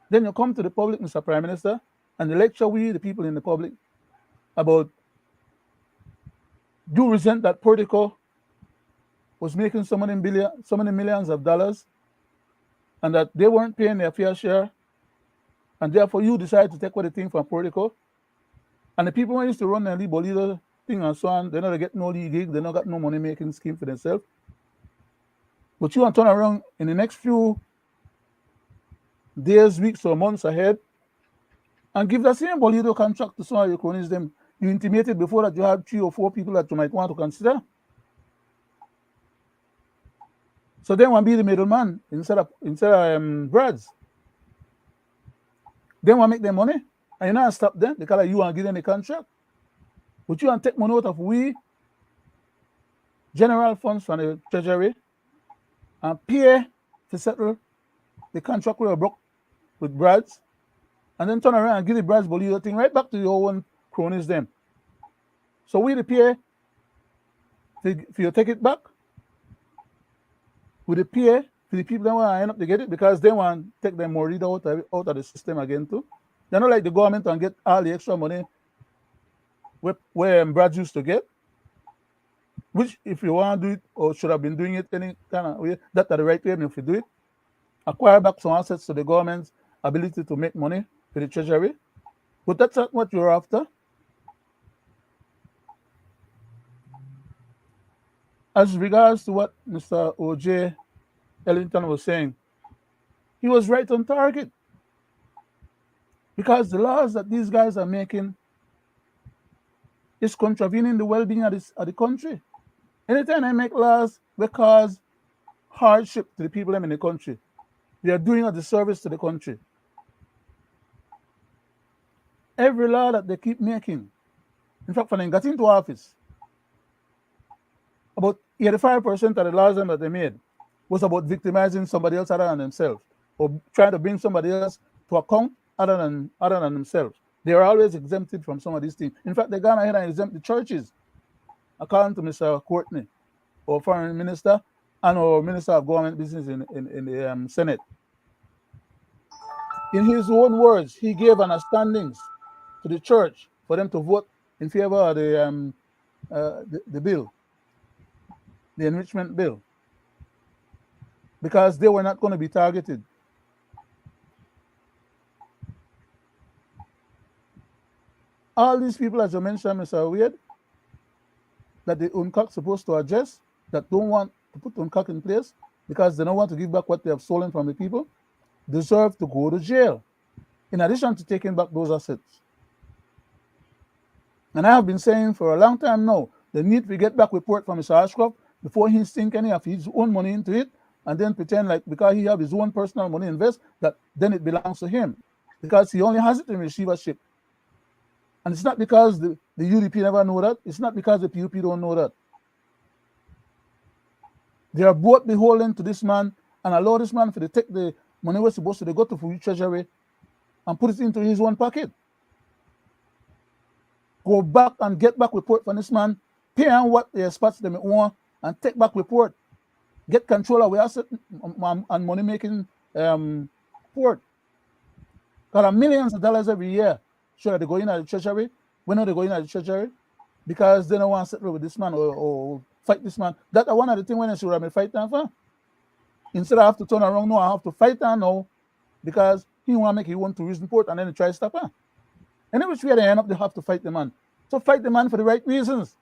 Then you come to the public, Mr. Prime Minister, and they lecture we, the people in the public, about you resent that Puerto Rico was making so many millions of dollars, and that they weren't paying their fair share, and therefore you decided to take away the thing from Puerto Rico. And the people who used to run the Bolito thing and so on, they don't get no league gig, they don't got no money making scheme for themselves. But you want to turn around in the next few days, weeks, or months ahead and give the same Bolito contract to some of your cronies them you intimated before, that you had 3 or 4 people that you might want to consider. So they want to be the middleman instead of Brads. They want to make their money, and you not stop them because you want to give them the contract. But you want to take money out of we general funds from the treasury and pay to settle the contract we were broke with Brads, and then turn around and give the Braz Bolio thing right back to your own cronies them. So we the pay for you take it back. We the pay for the people that want to end up to get it because they want to take them more read out of the system again too. They're not like the government and get all the extra money where Brad used to get. Which, if you want to do it or should have been doing it any kind of way, that's the right way. And if you do it, acquire back some assets to the government's ability to make money for the treasury. But that's not what you're after. As regards to what Mr. O.J. Ellington was saying, he was right on target. Because the laws that these guys are making is contravening the well-being of the country. Anytime I make laws that cause hardship to the people in the country, they are doing a disservice to the country. Every law that they keep making, in fact, when they got into office, about 85% of the laws that they made was about victimizing somebody else other than themselves, or trying to bring somebody else to account other than themselves. They are always exempted from some of these things. In fact, they gone ahead and exempt the churches, according to Mr. Courtney, our foreign minister, and our minister of government business in the Senate. In his own words, he gave understandings to the church for them to vote in favor of the bill, the enrichment bill, because they were not going to be targeted. All these people, as you mentioned, Mr. Weird, that the UNCAC supposed to address, that don't want to put UNCAC in place because they don't want to give back what they have stolen from the people, deserve to go to jail, in addition to taking back those assets. And I have been saying for a long time now, they need to get back report from Mr. Ashcroft before he sink any of his own money into it, and then pretend like because he have his own personal money invest, that then it belongs to him, because he only has it in receivership. And it's not because the UDP never know that. It's not because the PUP don't know that. They are both beholden to this man and allow this man to take the money was supposed to go to the treasury and put it into his own pocket. Go back and get back report from this man, pay him what they expect them want, and take back report. Get control of the asset and money making port. Got millions of dollars every year. Sure, they go in at the treasury. When are they going at the treasury? Because they don't want to settle with this man or fight this man. That's one of the things when I should have fight time for. Instead I have to turn around, no, I have to fight time now because he want to make it want to reason port and then he try to stop her. And which way they end up, they have to fight the man. So fight the man for the right reasons.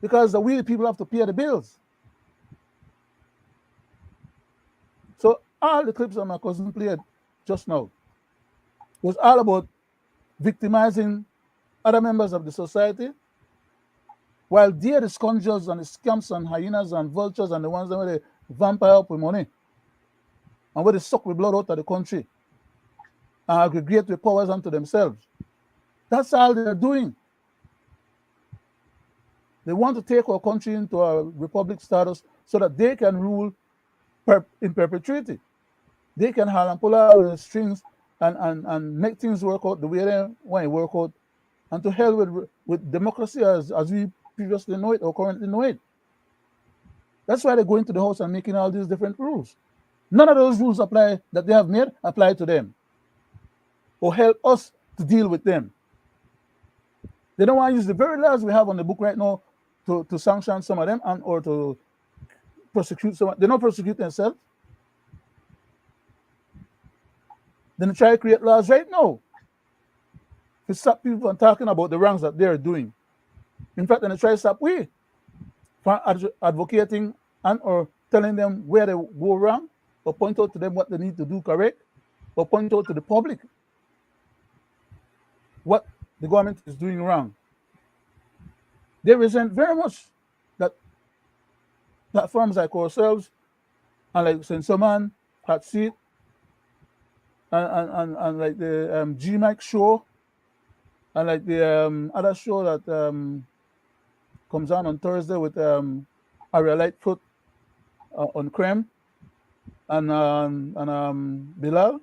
Because the we people have to pay the bills. So all the clips that my cousin played just now was all about victimizing other members of the society, while they're the scoundrels and the scamps and hyenas and vultures and the ones that were the vampire up with money and where they suck the blood out of the country and aggregate the powers unto themselves. That's all they're doing. They want to take our country into a republic status so that they can rule in perpetuity. They can have and pull out the strings and make things work out the way they want to work out, and to hell with democracy as we previously know it or currently know it. That's why they go into the house and making all these different rules. None of those rules apply that they have made apply to them or help us to deal with them. They don't want to use the very laws we have on the book right now to sanction some of them and or to prosecute some. They don't prosecute themselves. Then they try to create laws right now to stop people from talking about the wrongs that they're doing. In fact, then they try to stop we from advocating and or telling them where they go wrong, or point out to them what they need to do correct, or point out to the public what the government is doing wrong. They resent very much that platforms like ourselves and like Sensoman, Hot Seat, and like the G Mike show, and like the other show that comes on Thursday with Aria Lightfoot on Creme and Bilal.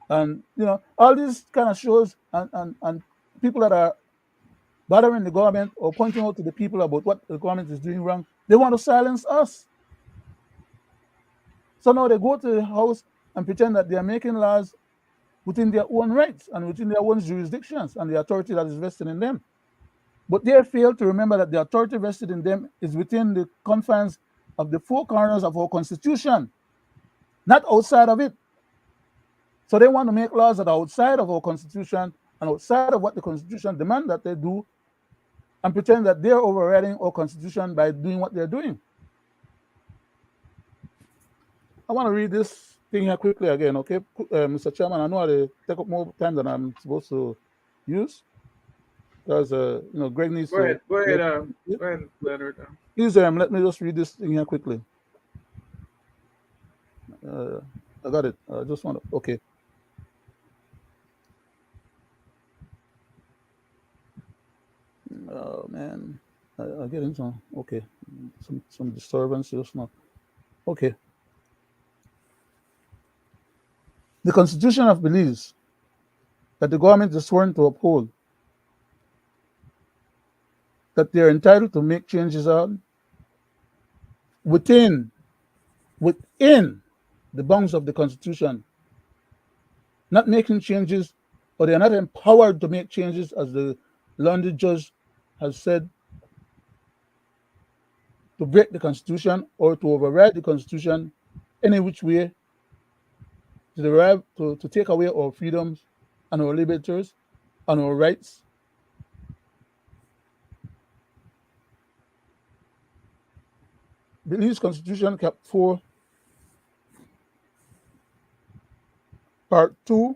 And all these kind of shows and people that are bothering the government or pointing out to the people about what the government is doing wrong, they want to silence us. So now they go to the house and pretend that they are making laws within their own rights and within their own jurisdictions and the authority that is vested in them. But they fail to remember that the authority vested in them is within the confines of the four corners of our Constitution, not outside of it. So they want to make laws that are outside of our Constitution and outside of what the Constitution demands that they do, and pretend that they're overriding our Constitution by doing what they're doing. I want to read this thing here quickly again, okay, Mr. Chairman? I know I take up more time than I'm supposed to use because Greg needs Go to. ahead, Leonard. Please, let me just read this thing here quickly. I got it. I just want to. Okay. Oh man, I get into okay, some disturbance just now. Okay. The Constitution of Belize that the government is sworn to uphold, that they are entitled to make changes on within the bounds of the Constitution, not making changes, or they are not empowered to make changes, as the London judge has said, to break the Constitution or to override the Constitution any which way, to take away our freedoms and our liberties and our rights. Belize Constitution, Cap 4, Part 2,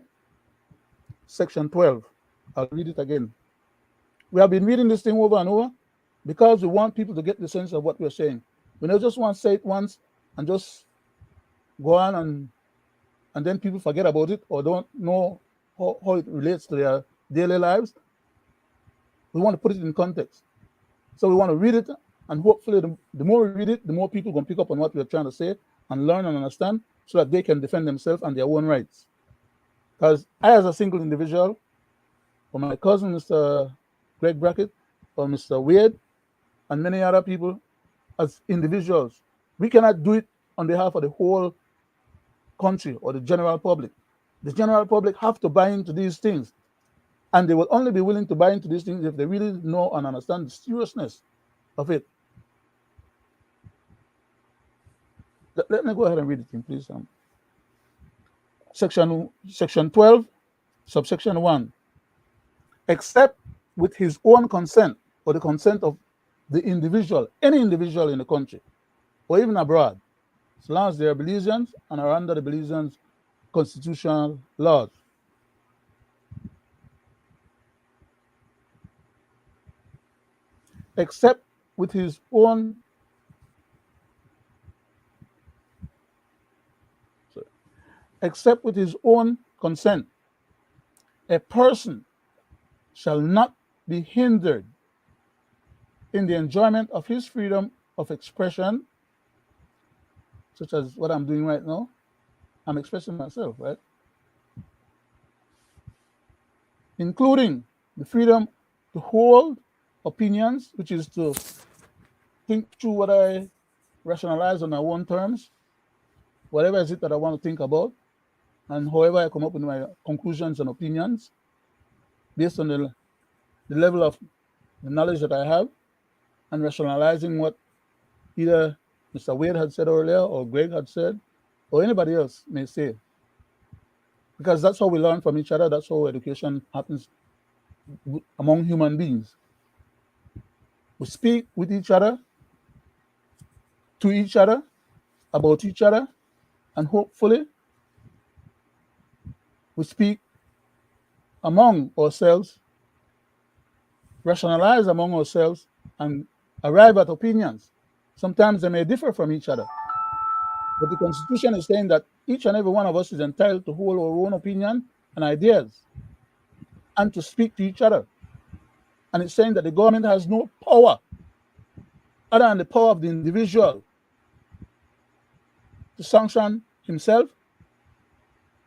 Section 12. I'll read it again. We have been reading this thing over and over because we want people to get the sense of what we're saying. We don't just want to say it once and just go on and then people forget about it or don't know how it relates to their daily lives. We want to put it in context. So we want to read it, and hopefully the more we read it, the more people can pick up on what we're trying to say and learn and understand so that they can defend themselves and their own rights. Because I, as a single individual, or my cousin, Mr. Greg Brackett, or Mr. Wade, and many other people, as individuals, we cannot do it on behalf of the whole country or the general public. The general public have to buy into these things, and they will only be willing to buy into these things if they really know and understand the seriousness of it. Let me go ahead and read it, please. Section 12, subsection 1. Except with his own consent or the consent of the individual, any individual in the country, or even abroad, as long as they are Belizeans and are under the Belizean constitutional laws. Except with his own consent, a person shall not be hindered in the enjoyment of his freedom of expression, such as what I'm doing right now. I'm expressing myself, right? Including the freedom to hold opinions, which is to think through what I rationalize on my own terms, whatever is it that I want to think about, and however I come up with my conclusions and opinions based on the level of the knowledge that I have, and rationalizing what either Mr. Wade had said earlier, or Greg had said, or anybody else may say. Because that's how we learn from each other. That's how education happens among human beings. We speak with each other, to each other, about each other, and hopefully we speak among ourselves, rationalize among ourselves, and arrive at opinions. Sometimes they may differ from each other. But the Constitution is saying that each and every one of us is entitled to hold our own opinion and ideas and to speak to each other. And it's saying that the government has no power other than the power of the individual to sanction himself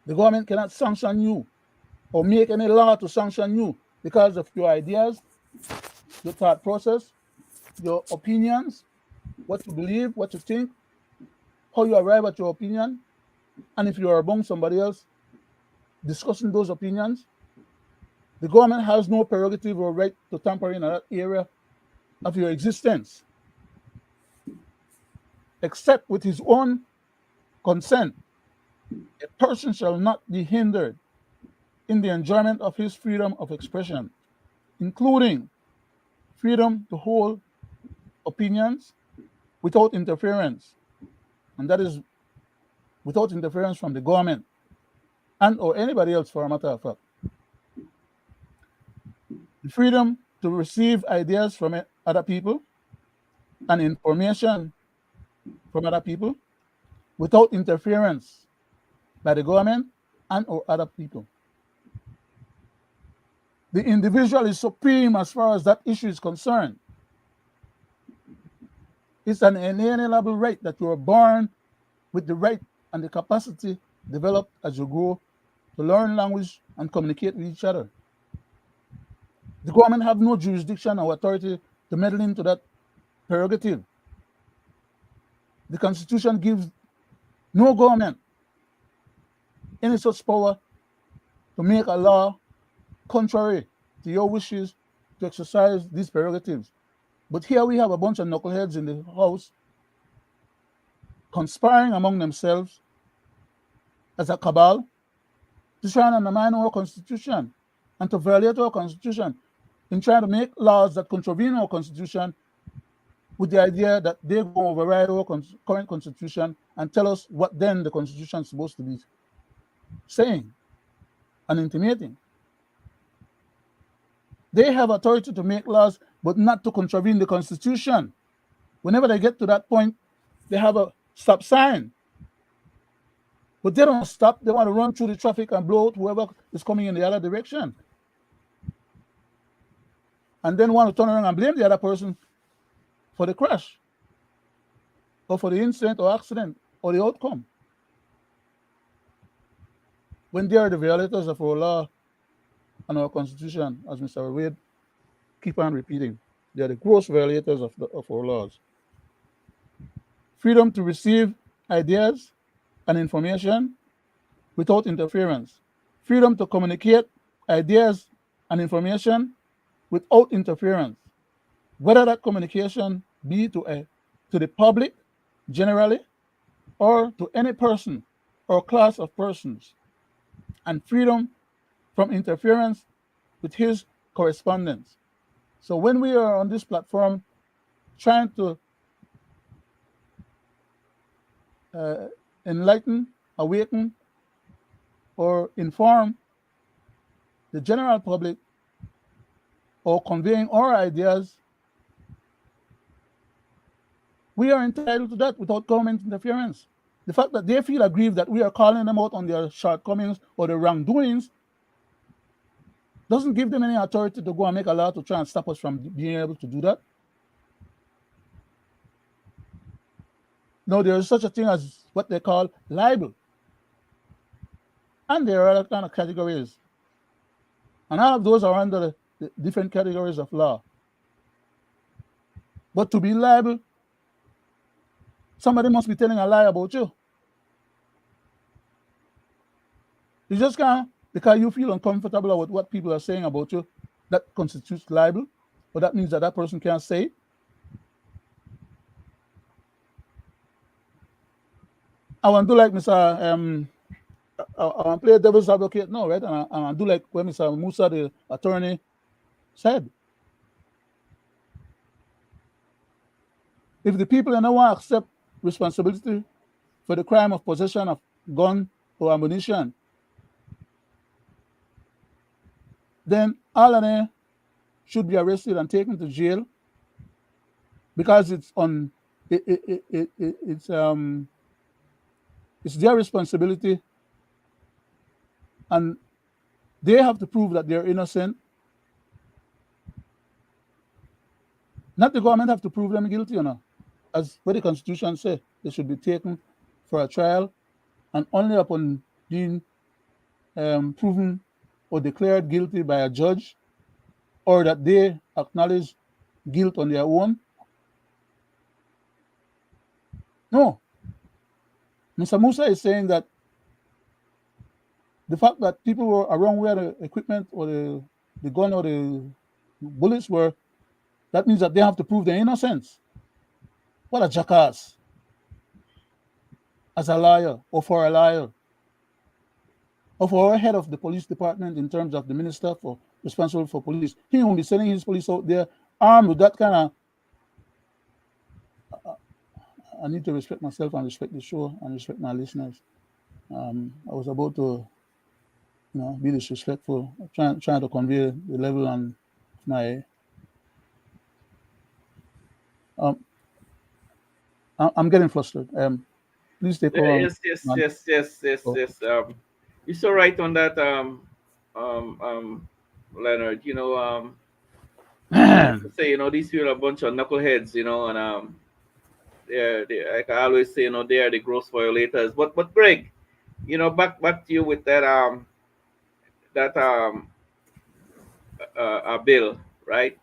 The government cannot sanction you or make any law to sanction you because of your ideas, your thought process, your opinions, what you believe, what you think, how you arrive at your opinion, and if you are among somebody else discussing those opinions. The government has no prerogative or right to tamper in that area of your existence, except with his own consent. A person shall not be hindered in the enjoyment of his freedom of expression, including freedom to hold opinions without interference, and that is without interference from the government and or anybody else, for a matter of fact. The freedom to receive ideas from other people and information from other people without interference by the government and or other people. The individual is supreme as far as that issue is concerned. It's an inalienable right that you are born with the right and the capacity developed as you grow to learn language and communicate with each other. The government have no jurisdiction or authority to meddle into that prerogative. The Constitution gives no government any such power to make a law contrary to your wishes to exercise these prerogatives. But here we have a bunch of knuckleheads in the House conspiring among themselves as a cabal to try and undermine our Constitution and to violate our Constitution in trying to make laws that contravene our Constitution with the idea that they're going to override our current Constitution and tell us what then the Constitution is supposed to be saying and intimating. They have authority to make laws, but not to contravene the Constitution. Whenever they get to that point, they have a stop sign. But they don't stop. They want to run through the traffic and blow out whoever is coming in the other direction. And then want to turn around and blame the other person for the crash or for the incident or accident or the outcome, when they are the violators of our law and our Constitution, as Mr. Wade keep on repeating. They are the gross violators of our laws. Freedom to receive ideas and information without interference. Freedom to communicate ideas and information without interference, whether that communication be to the public generally or to any person or class of persons, and freedom from interference with his correspondence. So when we are on this platform trying to enlighten, awaken, or inform the general public or conveying our ideas, we are entitled to that without government interference. The fact that they feel aggrieved that we are calling them out on their shortcomings or their wrongdoings doesn't give them any authority to go and make a law to try and stop us from being able to do that. No, there is such a thing as what they call libel. And there are other kind of categories. And all of those are under the different categories of law. But to be liable, somebody must be telling a lie about you. You just can't, because you feel uncomfortable with what people are saying about you, that constitutes libel, or that means that that person can't say it. I want to do like Mr. I want to play devil's advocate now, right? And I do like what Mr. Musa, the attorney, said. If the people don't want to accept responsibility for the crime of possession of gun or ammunition, then all of them should be arrested and taken to jail, because it's their responsibility, and they have to prove that they're innocent. Not the government have to prove them guilty or not. As what the Constitution says, they should be taken for a trial, and only upon being proven or declared guilty by a judge, or that they acknowledge guilt on their own? No. Mr. Musa is saying that the fact that people were around where the equipment or the gun or the bullets were, that means that they have to prove their innocence. What a jackass. As a liar, or for a liar, or for our head of the police department in terms of the minister for responsible for police, he won't be sending his police out there armed with that kind of. I need to respect myself and respect the show and respect my listeners. I was about to, be disrespectful, trying to convey the level on my. I'm getting flustered. Please take over. Yes. You're so right on that, Leonard. Say, these people are a bunch of knuckleheads, and they're like I always say, they are the gross violators. But Greg, back to you with that bill, right,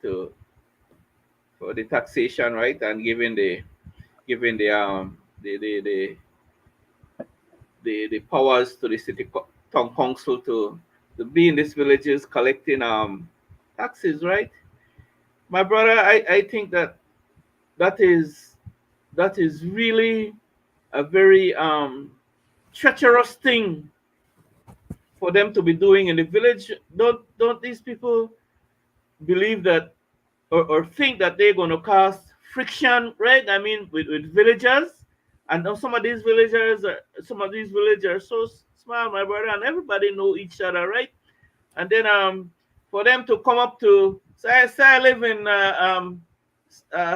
for the taxation, right, and giving the powers to the city town council to be in these villages collecting taxes, right? My brother, I think that is really a very treacherous thing for them to be doing in the village. Don't these people believe that or think that they're going to cause friction, right? I mean, with villagers, and now some of these villagers are so smart, my brother, and everybody know each other, right? And then for them to come up to say I live in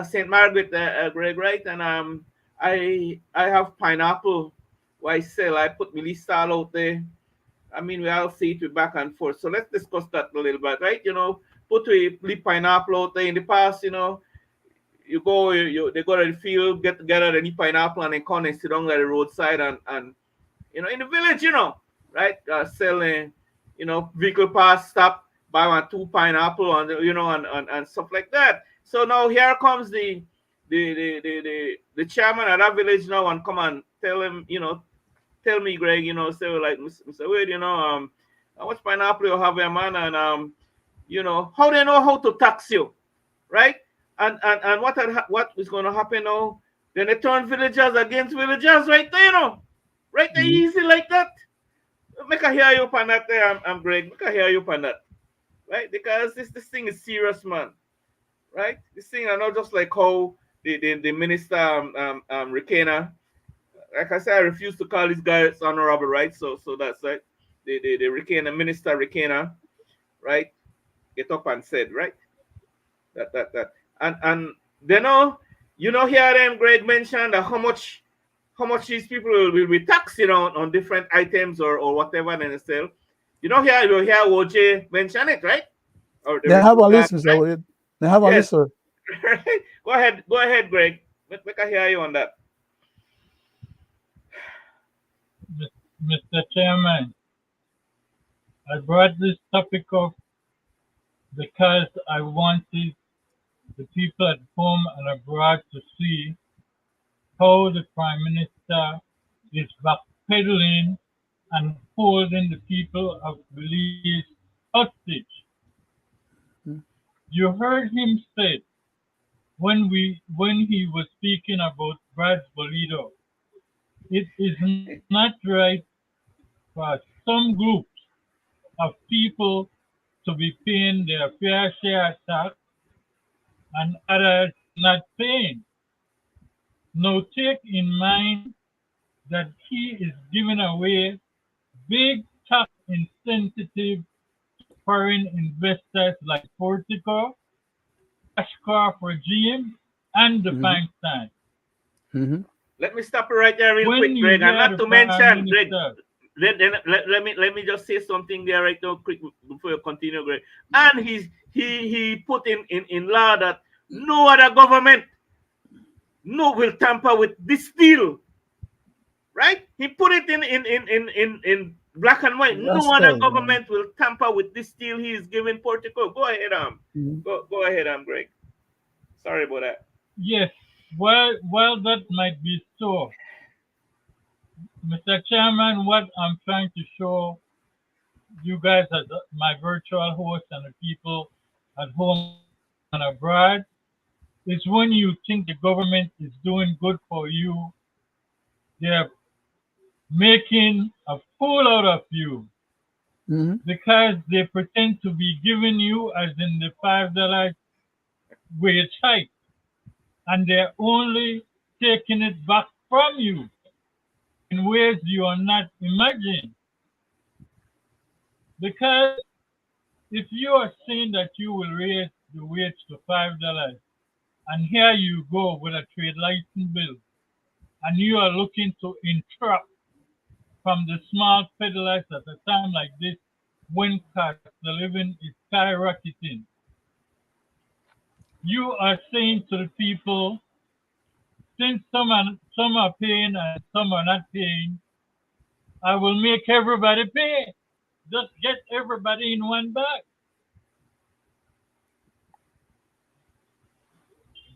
St. Margaret, Greg, right? And I have pineapple. Why sell? I put my stall out there. I mean, we all see it back and forth. So let's discuss that a little bit, right? Put a pineapple out there in the past. You go, they go to the field, get together, and eat pineapple, and then come and sit down at the roadside and in the village, right? Selling, vehicle pass, stop, buy 2 pineapple, and stuff like that. So now here comes the chairman of that village now and come and tell him, tell me, Greg, say like, Mr. Wade, how much pineapple you have here, man, and how they know how to tax you, right? And what is going to happen now? Then they turn villagers against villagers, right there, right there, easy like that. Make I hear you upon that there, I'm Greg. Make I hear you upon that, right? Because this thing is serious, man, right? This thing are not just like how the minister Rikena. Like I said, I refuse to call this guy honorable, right? So that's right. The Rikena minister Rikena, right? Get up and said, right? That and they know, here then Greg mentioned how much these people will be taxed, on different items or whatever and they sell. Here you hear OJ mention it, right? Or they have a list, Mr. Wade. They have a list, sir. Go ahead, Greg. Make I hear you on that. Mr. Chairman, I brought this topic up because I wanted the people at home and abroad to see how the Prime Minister is backpedaling and holding the people of Belize hostage. You heard him say when he was speaking about Brad Bolido, it is not right for some groups of people to be paying their fair share tax and others not paying. Now take in mind that he is giving away big tax incentives to foreign investors like Portico, Ashcroft Regime, and the bank stand. Let me stop you right there real quick, Greg. And not to mention, Greg, let me just say something there right now quick before you continue, Greg. And he put in law that no other government will tamper with this deal. Right? He put it in black and white. No That's other right, government will tamper with this deal he is giving Puerto Rico. Go ahead, go ahead, Greg. Sorry about that. Yes, well, that might be so. Mr. Chairman, what I'm trying to show you guys as my virtual host and the people at home and abroad is when you think the government is doing good for you, they're making a fool out of you because they pretend to be giving you, as in the $5 wage hike, and they're only taking it back from you in ways you are not imagining. Because if you are saying that you will raise the wage to $5, and here you go with a trade license bill, and you are looking to interrupt from the small peddlers at a time like this when cost of living is skyrocketing. You are saying to the people, since some are paying and some are not paying, I will make everybody pay. Just get everybody in one bag.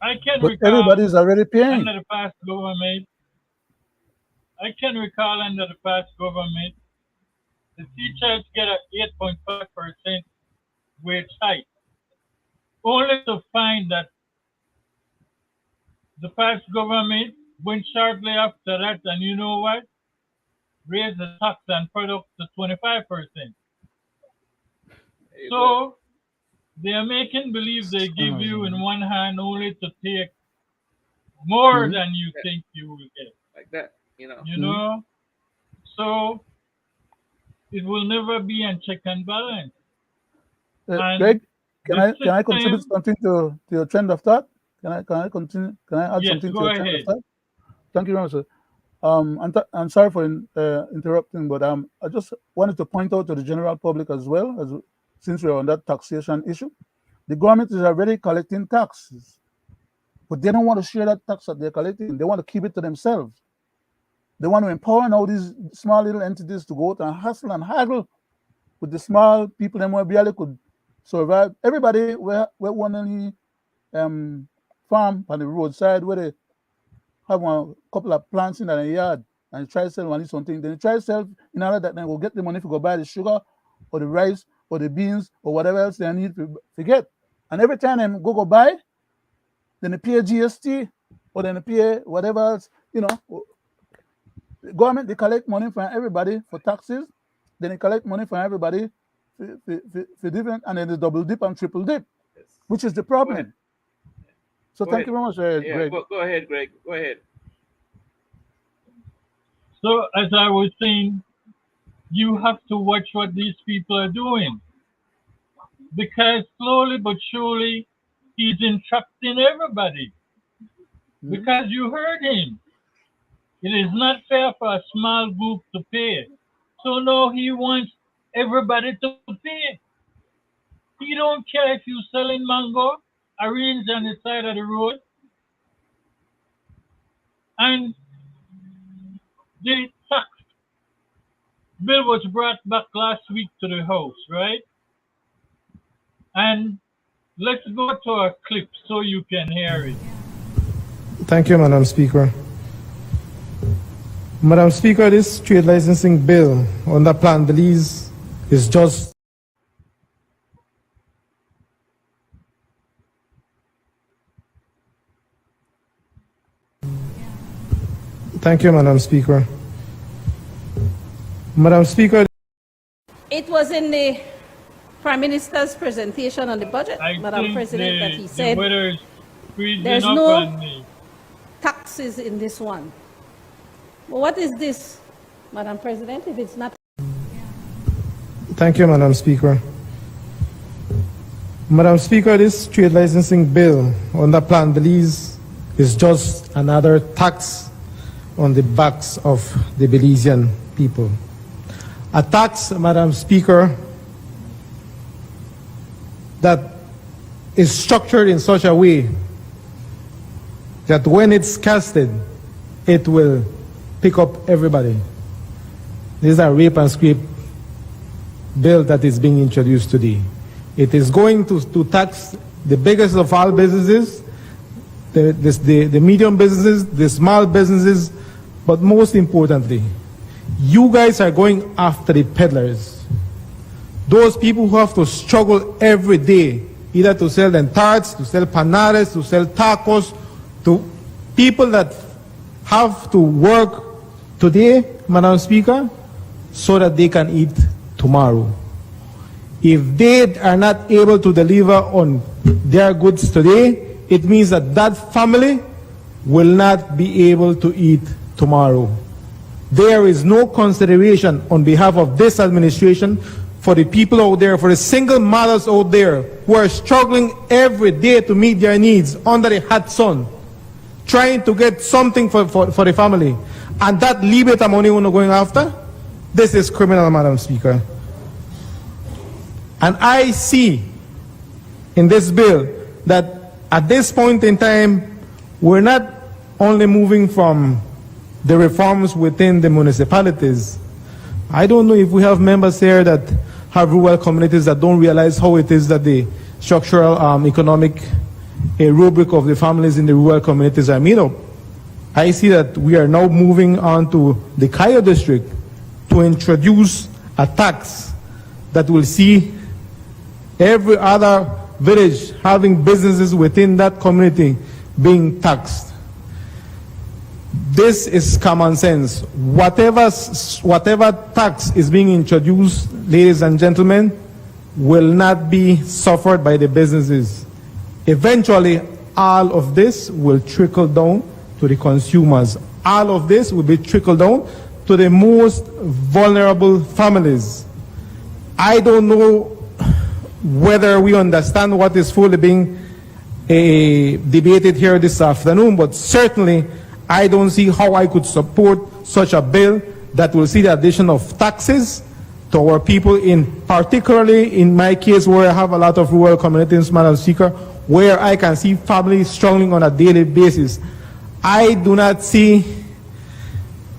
I can But recall everybody's already paying. under the past government, the teachers get a 8.5% wage hike, only to find that the past government went shortly after that, and you know what? Raised the tax on products to 25%. So they are making believe they give you in one hand only to take more than you think you will get. Like that, you know. You know? So it will never be in check and balance. Greg, can I contribute something to your trend of thought? Can I continue? Can I add something to your trend of thought? Thank you very much, sir. I'm sorry for interrupting, but I just wanted to point out to the general public as well, as since we're on that taxation issue, the government is already collecting taxes, but they don't want to share that tax that they're collecting. They want to keep it to themselves. They want to empower now these small little entities to go out and hustle and haggle with the small people that more barely could survive. Everybody where one only farm on the roadside where they have a couple of plants in their yard and try to sell money something. Then they try to sell in order that they will get the money to go buy the sugar or the rice or the beans or whatever else they need to get. And every time they go buy, then they pay GST or then they pay whatever else, you know. The government, they collect money from everybody for taxes, then they collect money from everybody for different, and then they double dip and triple dip, which is the problem. So thank you very much, Greg. Go ahead, Greg. Go ahead. So as I was saying, you have to watch what these people are doing, because slowly but surely he's entrapping everybody. Because you heard him. It is not fair for a small group to pay. So now he wants everybody to pay. He don't care if you're selling mango, orange on the side of the road. And the tax bill was brought back last week to the House, right? And let's go to a clip so you can hear it. Thank you, Madam Speaker. Madam Speaker, this trade licensing bill under Plan Belize is just Thank you, Madam Speaker. Madam Speaker. It was in the Prime Minister's presentation on the budget, Madam President, that he said there's no taxes in this one. Well, what is this, Madam President, if it's not? Thank you, Madam Speaker. Madam Speaker, this trade licensing bill under Plan Belize is just another tax on the backs of the Belizean people. A tax, Madam Speaker, that is structured in such a way that when it's casted, it will pick up everybody. This is a rape and scrape bill that is being introduced today. It is going to tax the biggest of all businesses, the medium businesses, the small businesses, but most importantly, you guys are going after the peddlers. Those people who have to struggle every day, either to sell them tarts, to sell panades, to sell tacos, to people that have to work today, Madam Speaker, so that they can eat tomorrow. If they are not able to deliver on their goods today, it means that that family will not be able to eat tomorrow. There is no consideration on behalf of this administration for the people out there, for the single mothers out there who are struggling every day to meet their needs under the hot sun, trying to get something for the family. And that libeta money we're not going after, this is criminal, Madam Speaker. And I see in this bill that at this point in time, we're not only moving from the reforms within the municipalities. I don't know if we have members here that have rural communities that don't realize how it is that the structural economic rubric of the families in the rural communities are made up. I see that we are now moving on to the Kaya district to introduce a tax that will see every other village having businesses within that community being taxed. This is common sense. Whatever tax is being introduced, ladies and gentlemen, will not be suffered by the businesses. Eventually, all of this will trickle down to the consumers. All of this will be trickled down to the most vulnerable families. I don't know whether we understand what is fully being debated here this afternoon, but certainly I don't see how I could support such a bill that will see the addition of taxes to our people, particularly in my case where I have a lot of rural communities, Madam Speaker, where I can see families struggling on a daily basis. I do not see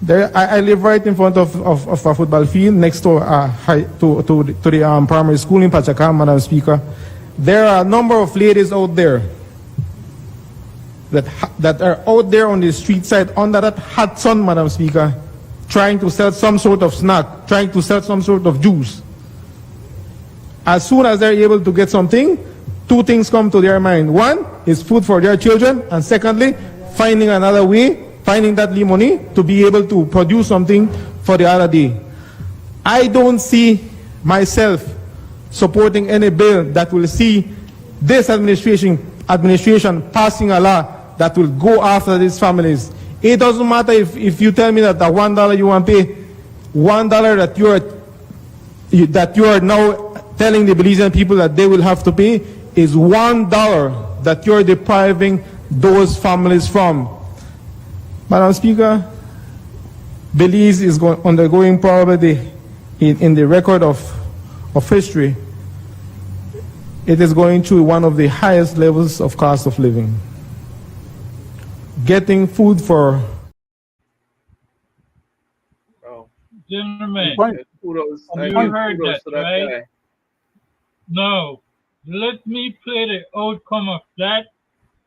there. I live right in front of a football field next to the primary school in Pachacam, Madam Speaker. There are a number of ladies out there that are out there on the street side under that hot sun, Madam Speaker, trying to sell some sort of snack, trying to sell some sort of juice. As soon as they're able to get something, two things come to their mind. One is food for their children, and secondly, finding another way, finding that money to be able to produce something for the other day. I don't see myself supporting any bill that will see this administration passing a law that will go after these families. It doesn't matter if you tell me that the $1 you want to pay, $1 that you are now telling the Belizean people that they will have to pay is $1 that you're depriving those families from. Madam Speaker, Belize is undergoing probably in the record of history, it is going through one of the highest levels of cost of living. Getting food for... Gentlemen, Kudos. you heard that, right? Now, let me play the outcome of that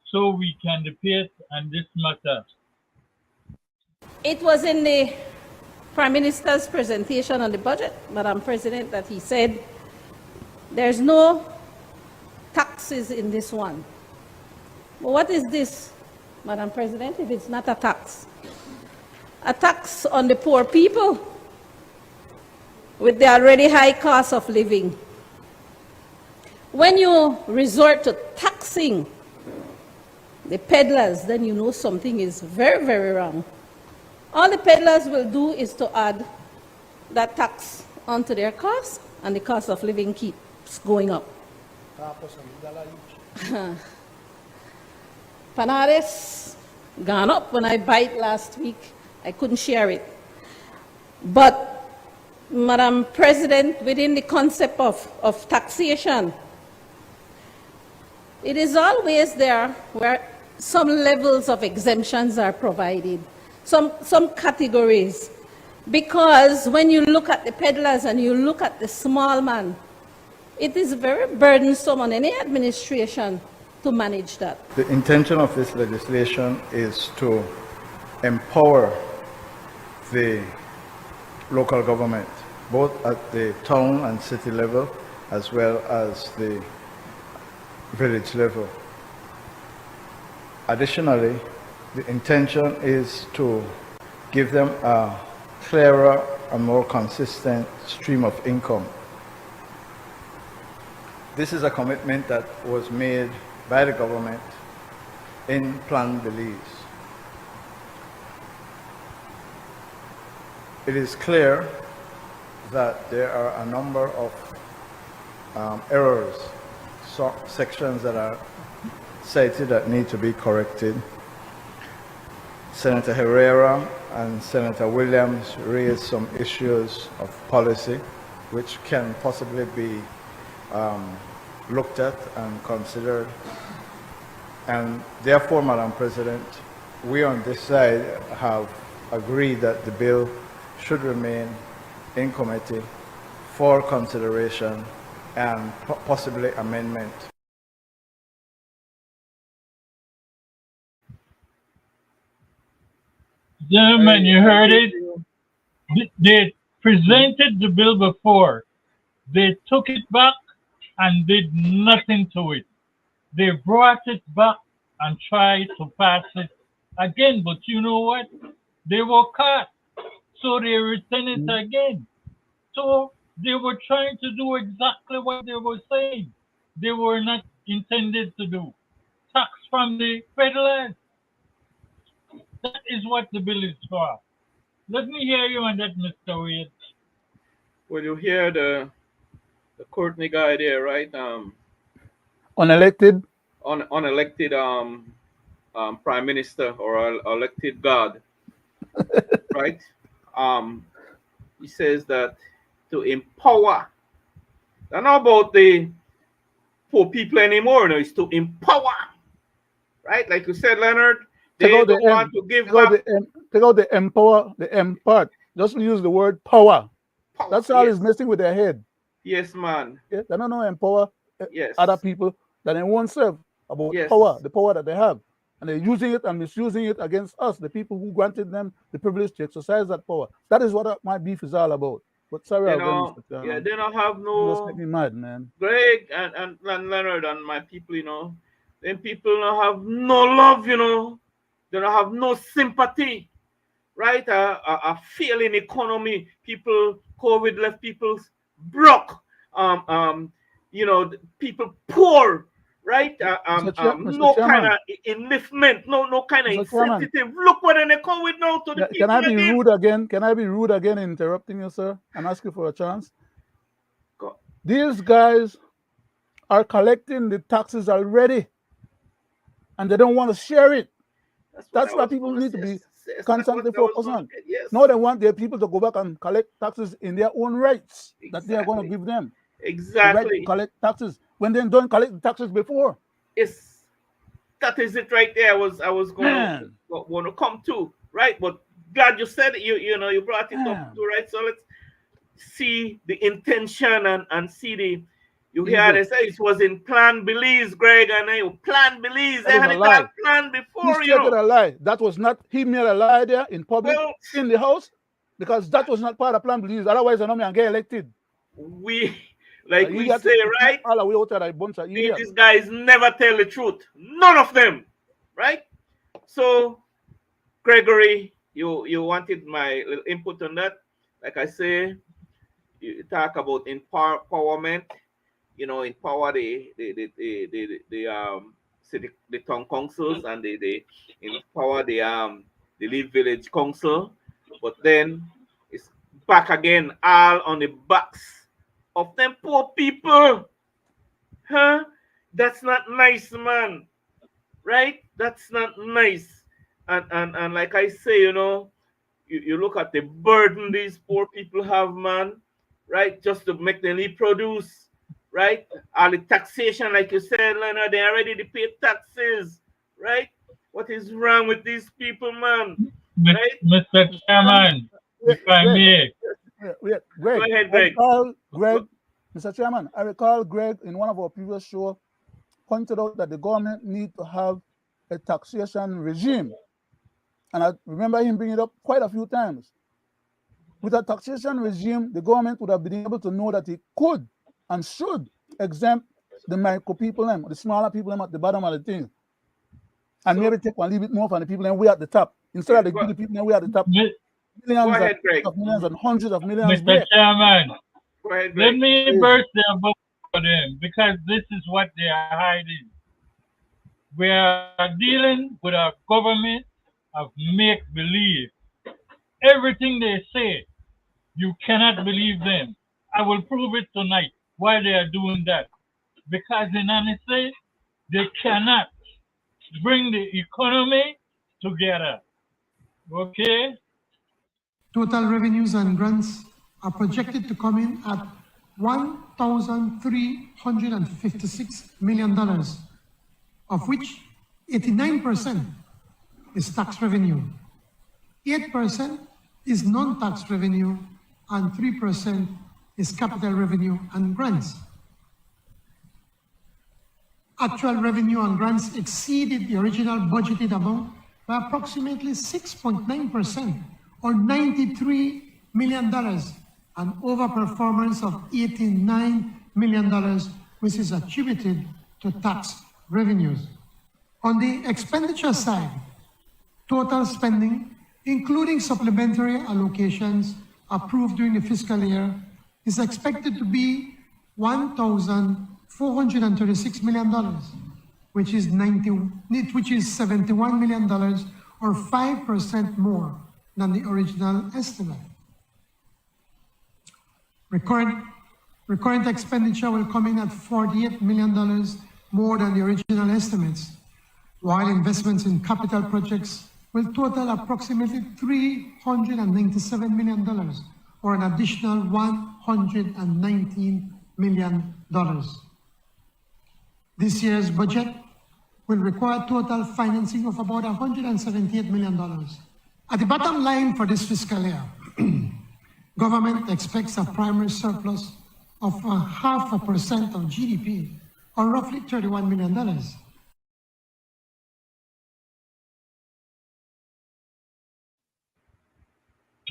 so we can debate on this matter. It was in the Prime Minister's presentation on the budget, Madam President, that he said there's no taxes in this one. But what is this, Madam President, if it's not a tax? A tax on the poor people with the already high cost of living. When you resort to taxing the peddlers, then you know something is very, very wrong. All the peddlers will do is to add that tax onto their cost, and the cost of living keeps going up. Panelists gone up. When I bite last week, I couldn't share it. But, Madam President, within the concept of taxation, it is always there where some levels of exemptions are provided. Some categories Because when you look at the peddlers and you look at the small man, it is very burdensome on any administration to manage that. The intention of this legislation is to empower the local government, both at the town and city level, as well as the village level. Additionally, the intention is to give them a clearer and more consistent stream of income. This is a commitment that was made by the government in Plan Belize. It is clear that there are a number of errors, sections that are cited that need to be corrected. Senator Herrera and Senator Williams raised some issues of policy which can possibly be looked at and considered. And therefore, Madam President, we on this side have agreed that the bill should remain in committee for consideration and possibly amendment. Gentlemen, you heard it. They presented the bill before. They took it back and did nothing to it. They brought it back and tried to pass it again, but you know what? They were caught, so they returned it again. So they were trying to do exactly what they were saying they were not intended to do. Tax from the peddlers. That is what the bill is for. Let me hear you on that, Mr. Wade. Well, you hear the Courtney guy there, right? Unelected? Unelected prime minister or elected god, right? He says that to empower. They're not about the poor people anymore. No, it's to empower, right? Like you said, Leonard. They don't want to give back. Take out the empower, the M part. Just use the word power. That's all is messing with their head. Yes, man. Yeah, they don't know empower other people than they want serve about power, the power that they have. And they're using it and misusing it against us, the people who granted them the privilege to exercise that power. That is what my beef is all about. But sorry, they don't have no. Just make me mad, man. Greg and Leonard and my people, then people don't have no love, They don't have no sympathy, right? A failing economy. COVID left people broke. People poor, right? No kind of enliftment, no kind of incentive. Look what they come with now to the people. Can I be rude again? Can I be rude again, interrupting you, sir, and ask you for a chance? These guys are collecting the taxes already, and they don't want to share it. That's what people need to be constantly focused on. Now they want their people to go back and collect taxes in their own rights that they are going to give them. Exactly. The right to collect taxes when they don't collect the taxes before. Yes, that is it right there. I was going to come to, right? But glad you said it. You brought it up too, right? So let's see the intention and see the. You hear they say it was in Plan Belize, Greg, and Plan Belize. They had it all planned before, He stated a lie. That was not, he made a lie there in public, in the house, because that was not part of Plan Belize. Otherwise, I know me and get elected. We say, right? All the way out there, a bunch of idiots. These guys never tell the truth. None of them, right? So, Gregory, you wanted my little input on that. Like I say, you talk about empowerment. Empower the town councils and they empower the lead village council, but then it's back again all on the backs of them poor people. That's not nice, man. Right? That's not nice. And like I say, you look at the burden these poor people have, man, right? Just to make them reproduce. Right? All the taxation, like you said, Leonard, they already pay taxes, right? What is wrong with these people, man? Mr. Chairman. if I may. Greg, Go ahead, Greg. Mr. Chairman, I recall Greg in one of our previous shows pointed out that the government need to have a taxation regime. And I remember him bringing it up quite a few times. With a taxation regime, the government would have been able to know that it could and should exempt the micro people, the smaller people at the bottom of the thing. And maybe take one little bit more from the people way at the top. Instead of the good people way at the top. Millions of millions and hundreds of millions. Mr. Chairman, Go ahead, let Greg. me burst their bubble for them because this is what they are hiding. We are dealing with a government of make-believe. Everything they say, you cannot believe them. I will prove it tonight why they are doing that. Because in honesty, they cannot bring the economy together. Okay? Total revenues and grants are projected to come in at $1,356 million, of which 89% is tax revenue, 8% is non-tax revenue, and 3% is capital revenue and grants. Actual revenue and grants exceeded the original budgeted amount by approximately 6.9%, or $93 million, an overperformance of $89 million, which is attributed to tax revenues. On the expenditure side, total spending, including supplementary allocations approved during the fiscal year, is expected to be $1,436 million, which is $71 million, or 5% more than the original estimate. Recurrent expenditure will come in at $48 million more than the original estimates, while investments in capital projects will total approximately $397 million, or an additional $119 million. This year's budget will require total financing of about $178 million. At the bottom line for this fiscal year, government expects a primary surplus of 0.5% of GDP, or roughly $31 million.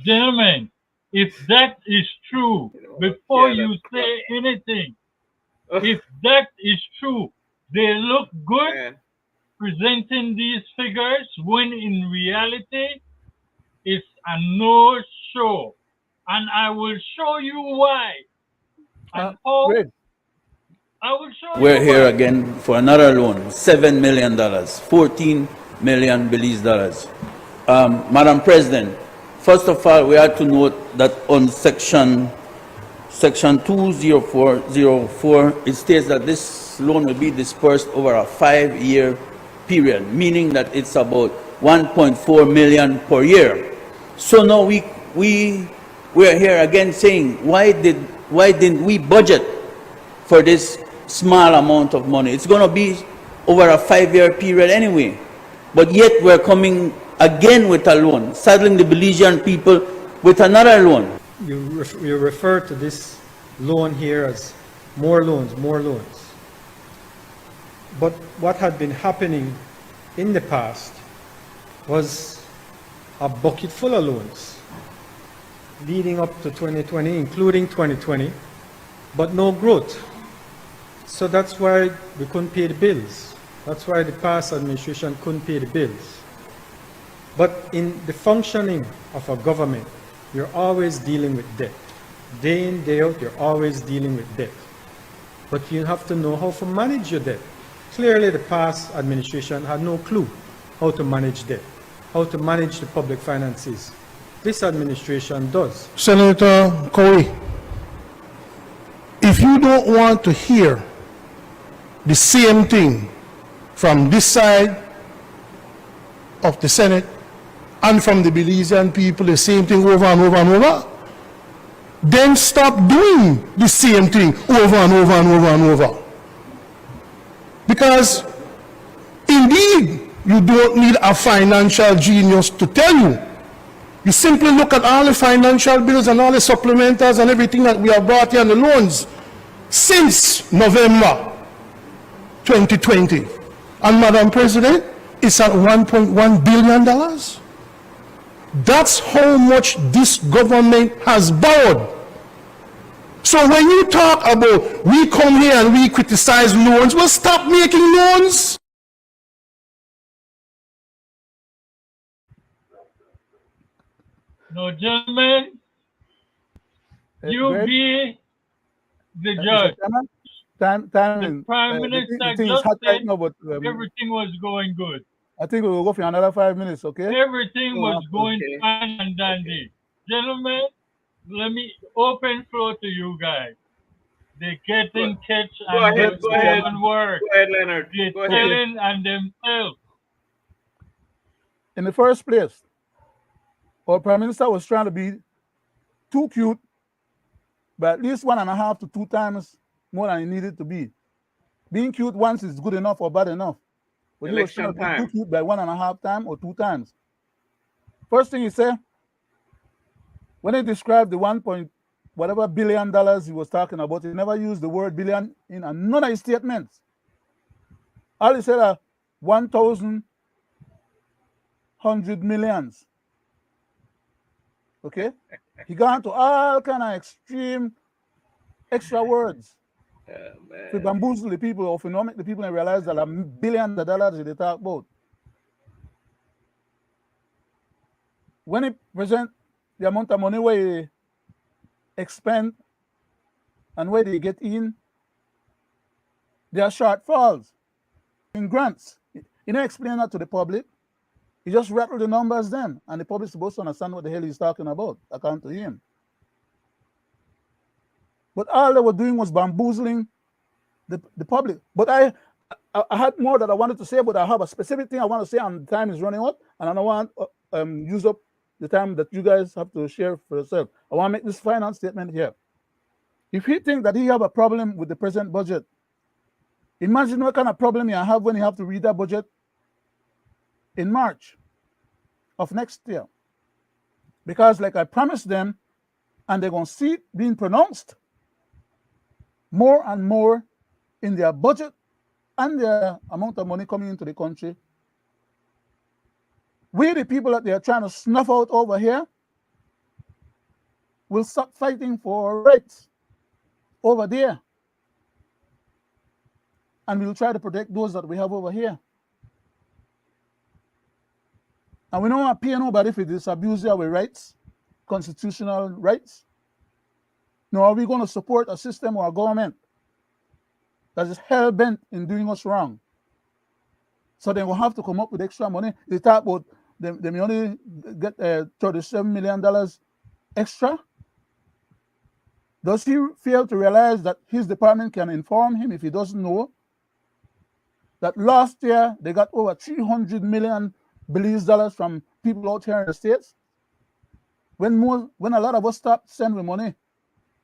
Gentlemen, if that is true, before you say anything, if that is true, they look good presenting these figures when in reality it's a no-show. And I will show you why. And how I will show We're you here why. again for another loan, $7 million, 14 million Belize dollars. Madam President, first of all, we have to note that on section 20404, it states that this loan will be dispersed over a 5-year period, meaning that it's about 1.4 million per year. So now we are here again saying, why didn't we budget for this small amount of money? It's going to be over a 5-year period anyway, but yet we're coming again with a loan, saddling the Belizean people with another loan. You refer to this loan here as more loans, more loans. But what had been happening in the past was a bucket full of loans leading up to 2020, including 2020, but no growth. So that's why we couldn't pay the bills. That's why the past administration couldn't pay the bills. But in the functioning of a government, you're always dealing with debt. Day in, day out, you're always dealing with debt. But you have to know how to manage your debt. Clearly, the past administration had no clue how to manage debt, how to manage the public finances. This administration does. Senator Corey, if you don't want to hear the same thing from this side of the Senate and from the Belizean people, the same thing over and over and over, then stop doing the same thing over and over and over and over. Because indeed, you don't need a financial genius to tell you You simply look at all the financial bills and all the supplementals and everything that we have brought here on the loans since November 2020. And Madam President, it's at $1.1 billion. That's how much this government has borrowed. So when you talk about we come here and we criticize loans, well, stop making loans. No, gentlemen, you be the judge. Time, the Prime Minister just said everything was going good. I think we'll go for another 5 minutes, okay? Everything was going fine and dandy. Gentlemen, let me open floor to you guys. They getting catch and go ahead. Work. Go ahead, Leonard. They're go telling and themselves. In the first place, our Prime Minister was trying to be too cute, but at least 1.5 to 2 times more than he needed to be. Being cute once is good enough or bad enough. But he was trying to be too cute by 1.5 times or 2 times. First thing he said, when he described the whatever billion dollars he was talking about, he never used the word billion in none of his statements. All he said are 1,100 millions. Okay? He got into all kind of extreme extra words to bamboozle the people or to not make the people realize that $1 billion they talk about. When he present the amount of money where he expend and where they get in, there are shortfalls in grants. He didn't explain that to the public. He just rattled the numbers then, and the public is supposed to understand what the hell he's talking about, according to him. But all they were doing was bamboozling the public. But I had more that I wanted to say, but I have a specific thing I want to say, and time is running out, and I don't want to use up the time that you guys have to share for yourself. I want to make this final statement here. If he thinks that he have a problem with the present budget, imagine what kind of problem you have when you have to read that budget in March of next year. Because like I promised them, and they're going to see it being pronounced more and more in their budget and the amount of money coming into the country. We, the people that they are trying to snuff out over here, will stop fighting for rights over there. And we'll try to protect those that we have over here. And we don't want to pay nobody for this abuse our rights, constitutional rights. Nor are we going to support a system or a government that is hell-bent in doing us wrong. So they will have to come up with extra money. They talk about they may only get $37 million extra. Does he fail to realize that his department can inform him if he doesn't know that last year they got over 300 million Belize dollars from people out here in the States? When a lot of us stop sending money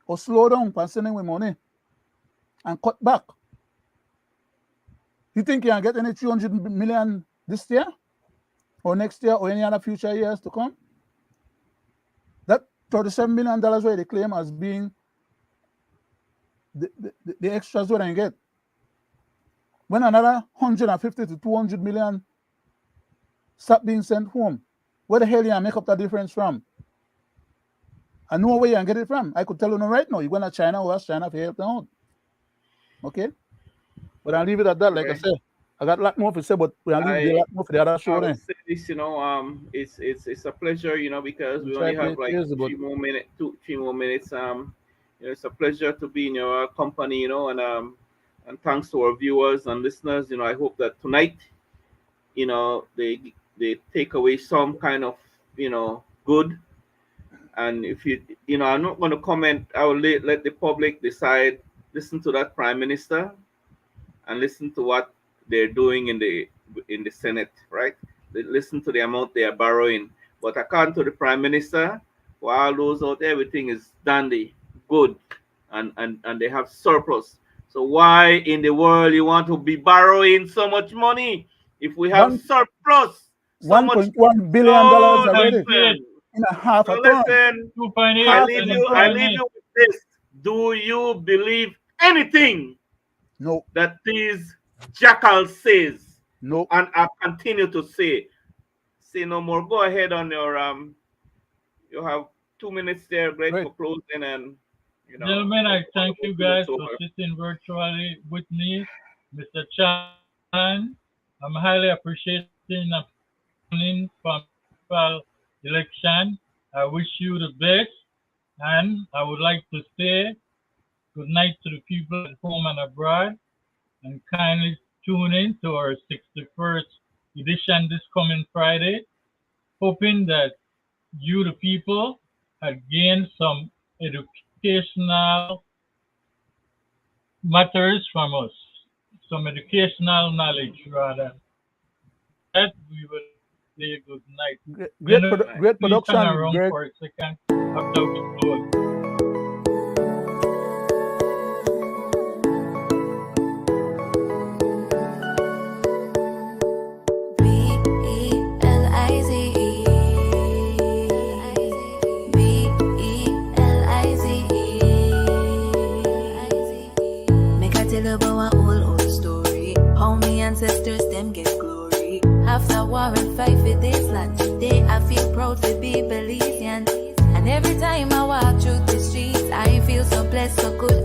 or slow down by sending money and cut back, you think you can get any 300 million this year or next year or any other future years to come? That $37 million where they claim as being the extras what I get. When another 150 to 200 million stop being sent home, where the hell you make up that difference from? I know where you can get it from. I could tell you right now, you're going to China or ask China for help them out. Okay? But I'll leave it at that. Like I said, I got a lot more to say, but we'll leave a lot more for the other show. I would say this, it's a pleasure, because we only have like 3 more minutes. It's a pleasure to be in your company, and thanks to our viewers and listeners. I hope that tonight, they take away some kind of, good. And if I'm not going to comment. I will let the public decide. Listen to that Prime Minister, and listen to what they're doing in the Senate, right? They listen to the amount they are borrowing. But according to the Prime Minister, for all those out there, everything is dandy, good, and they have surplus. So why in the world you want to be borrowing so much money if we have surplus? $1.1 billion already. in a half So a ton. listen, 2.8. I leave you with this. Do you believe anything No. that these jackals says? No. And I continue to say. Say no more. Go ahead on your you have 2 minutes there, Greg, for closing, and Gentlemen, I thank you guys for sitting virtually with me. Mr. Chan, I'm highly appreciating of coming from the election. I wish you the best, and I would like to say good night to the people at home and abroad, and kindly tune in to our 61st edition this coming Friday, hoping that you, the people, had gained some educational matters from us, some educational knowledge rather. That we will say good night. Great Please hang production, around Greg. for a second after we close. Ancestors, them get glory. After war and fight for this land, today I feel proud to be Belizean. And every time I walk through the streets, I feel so blessed, so good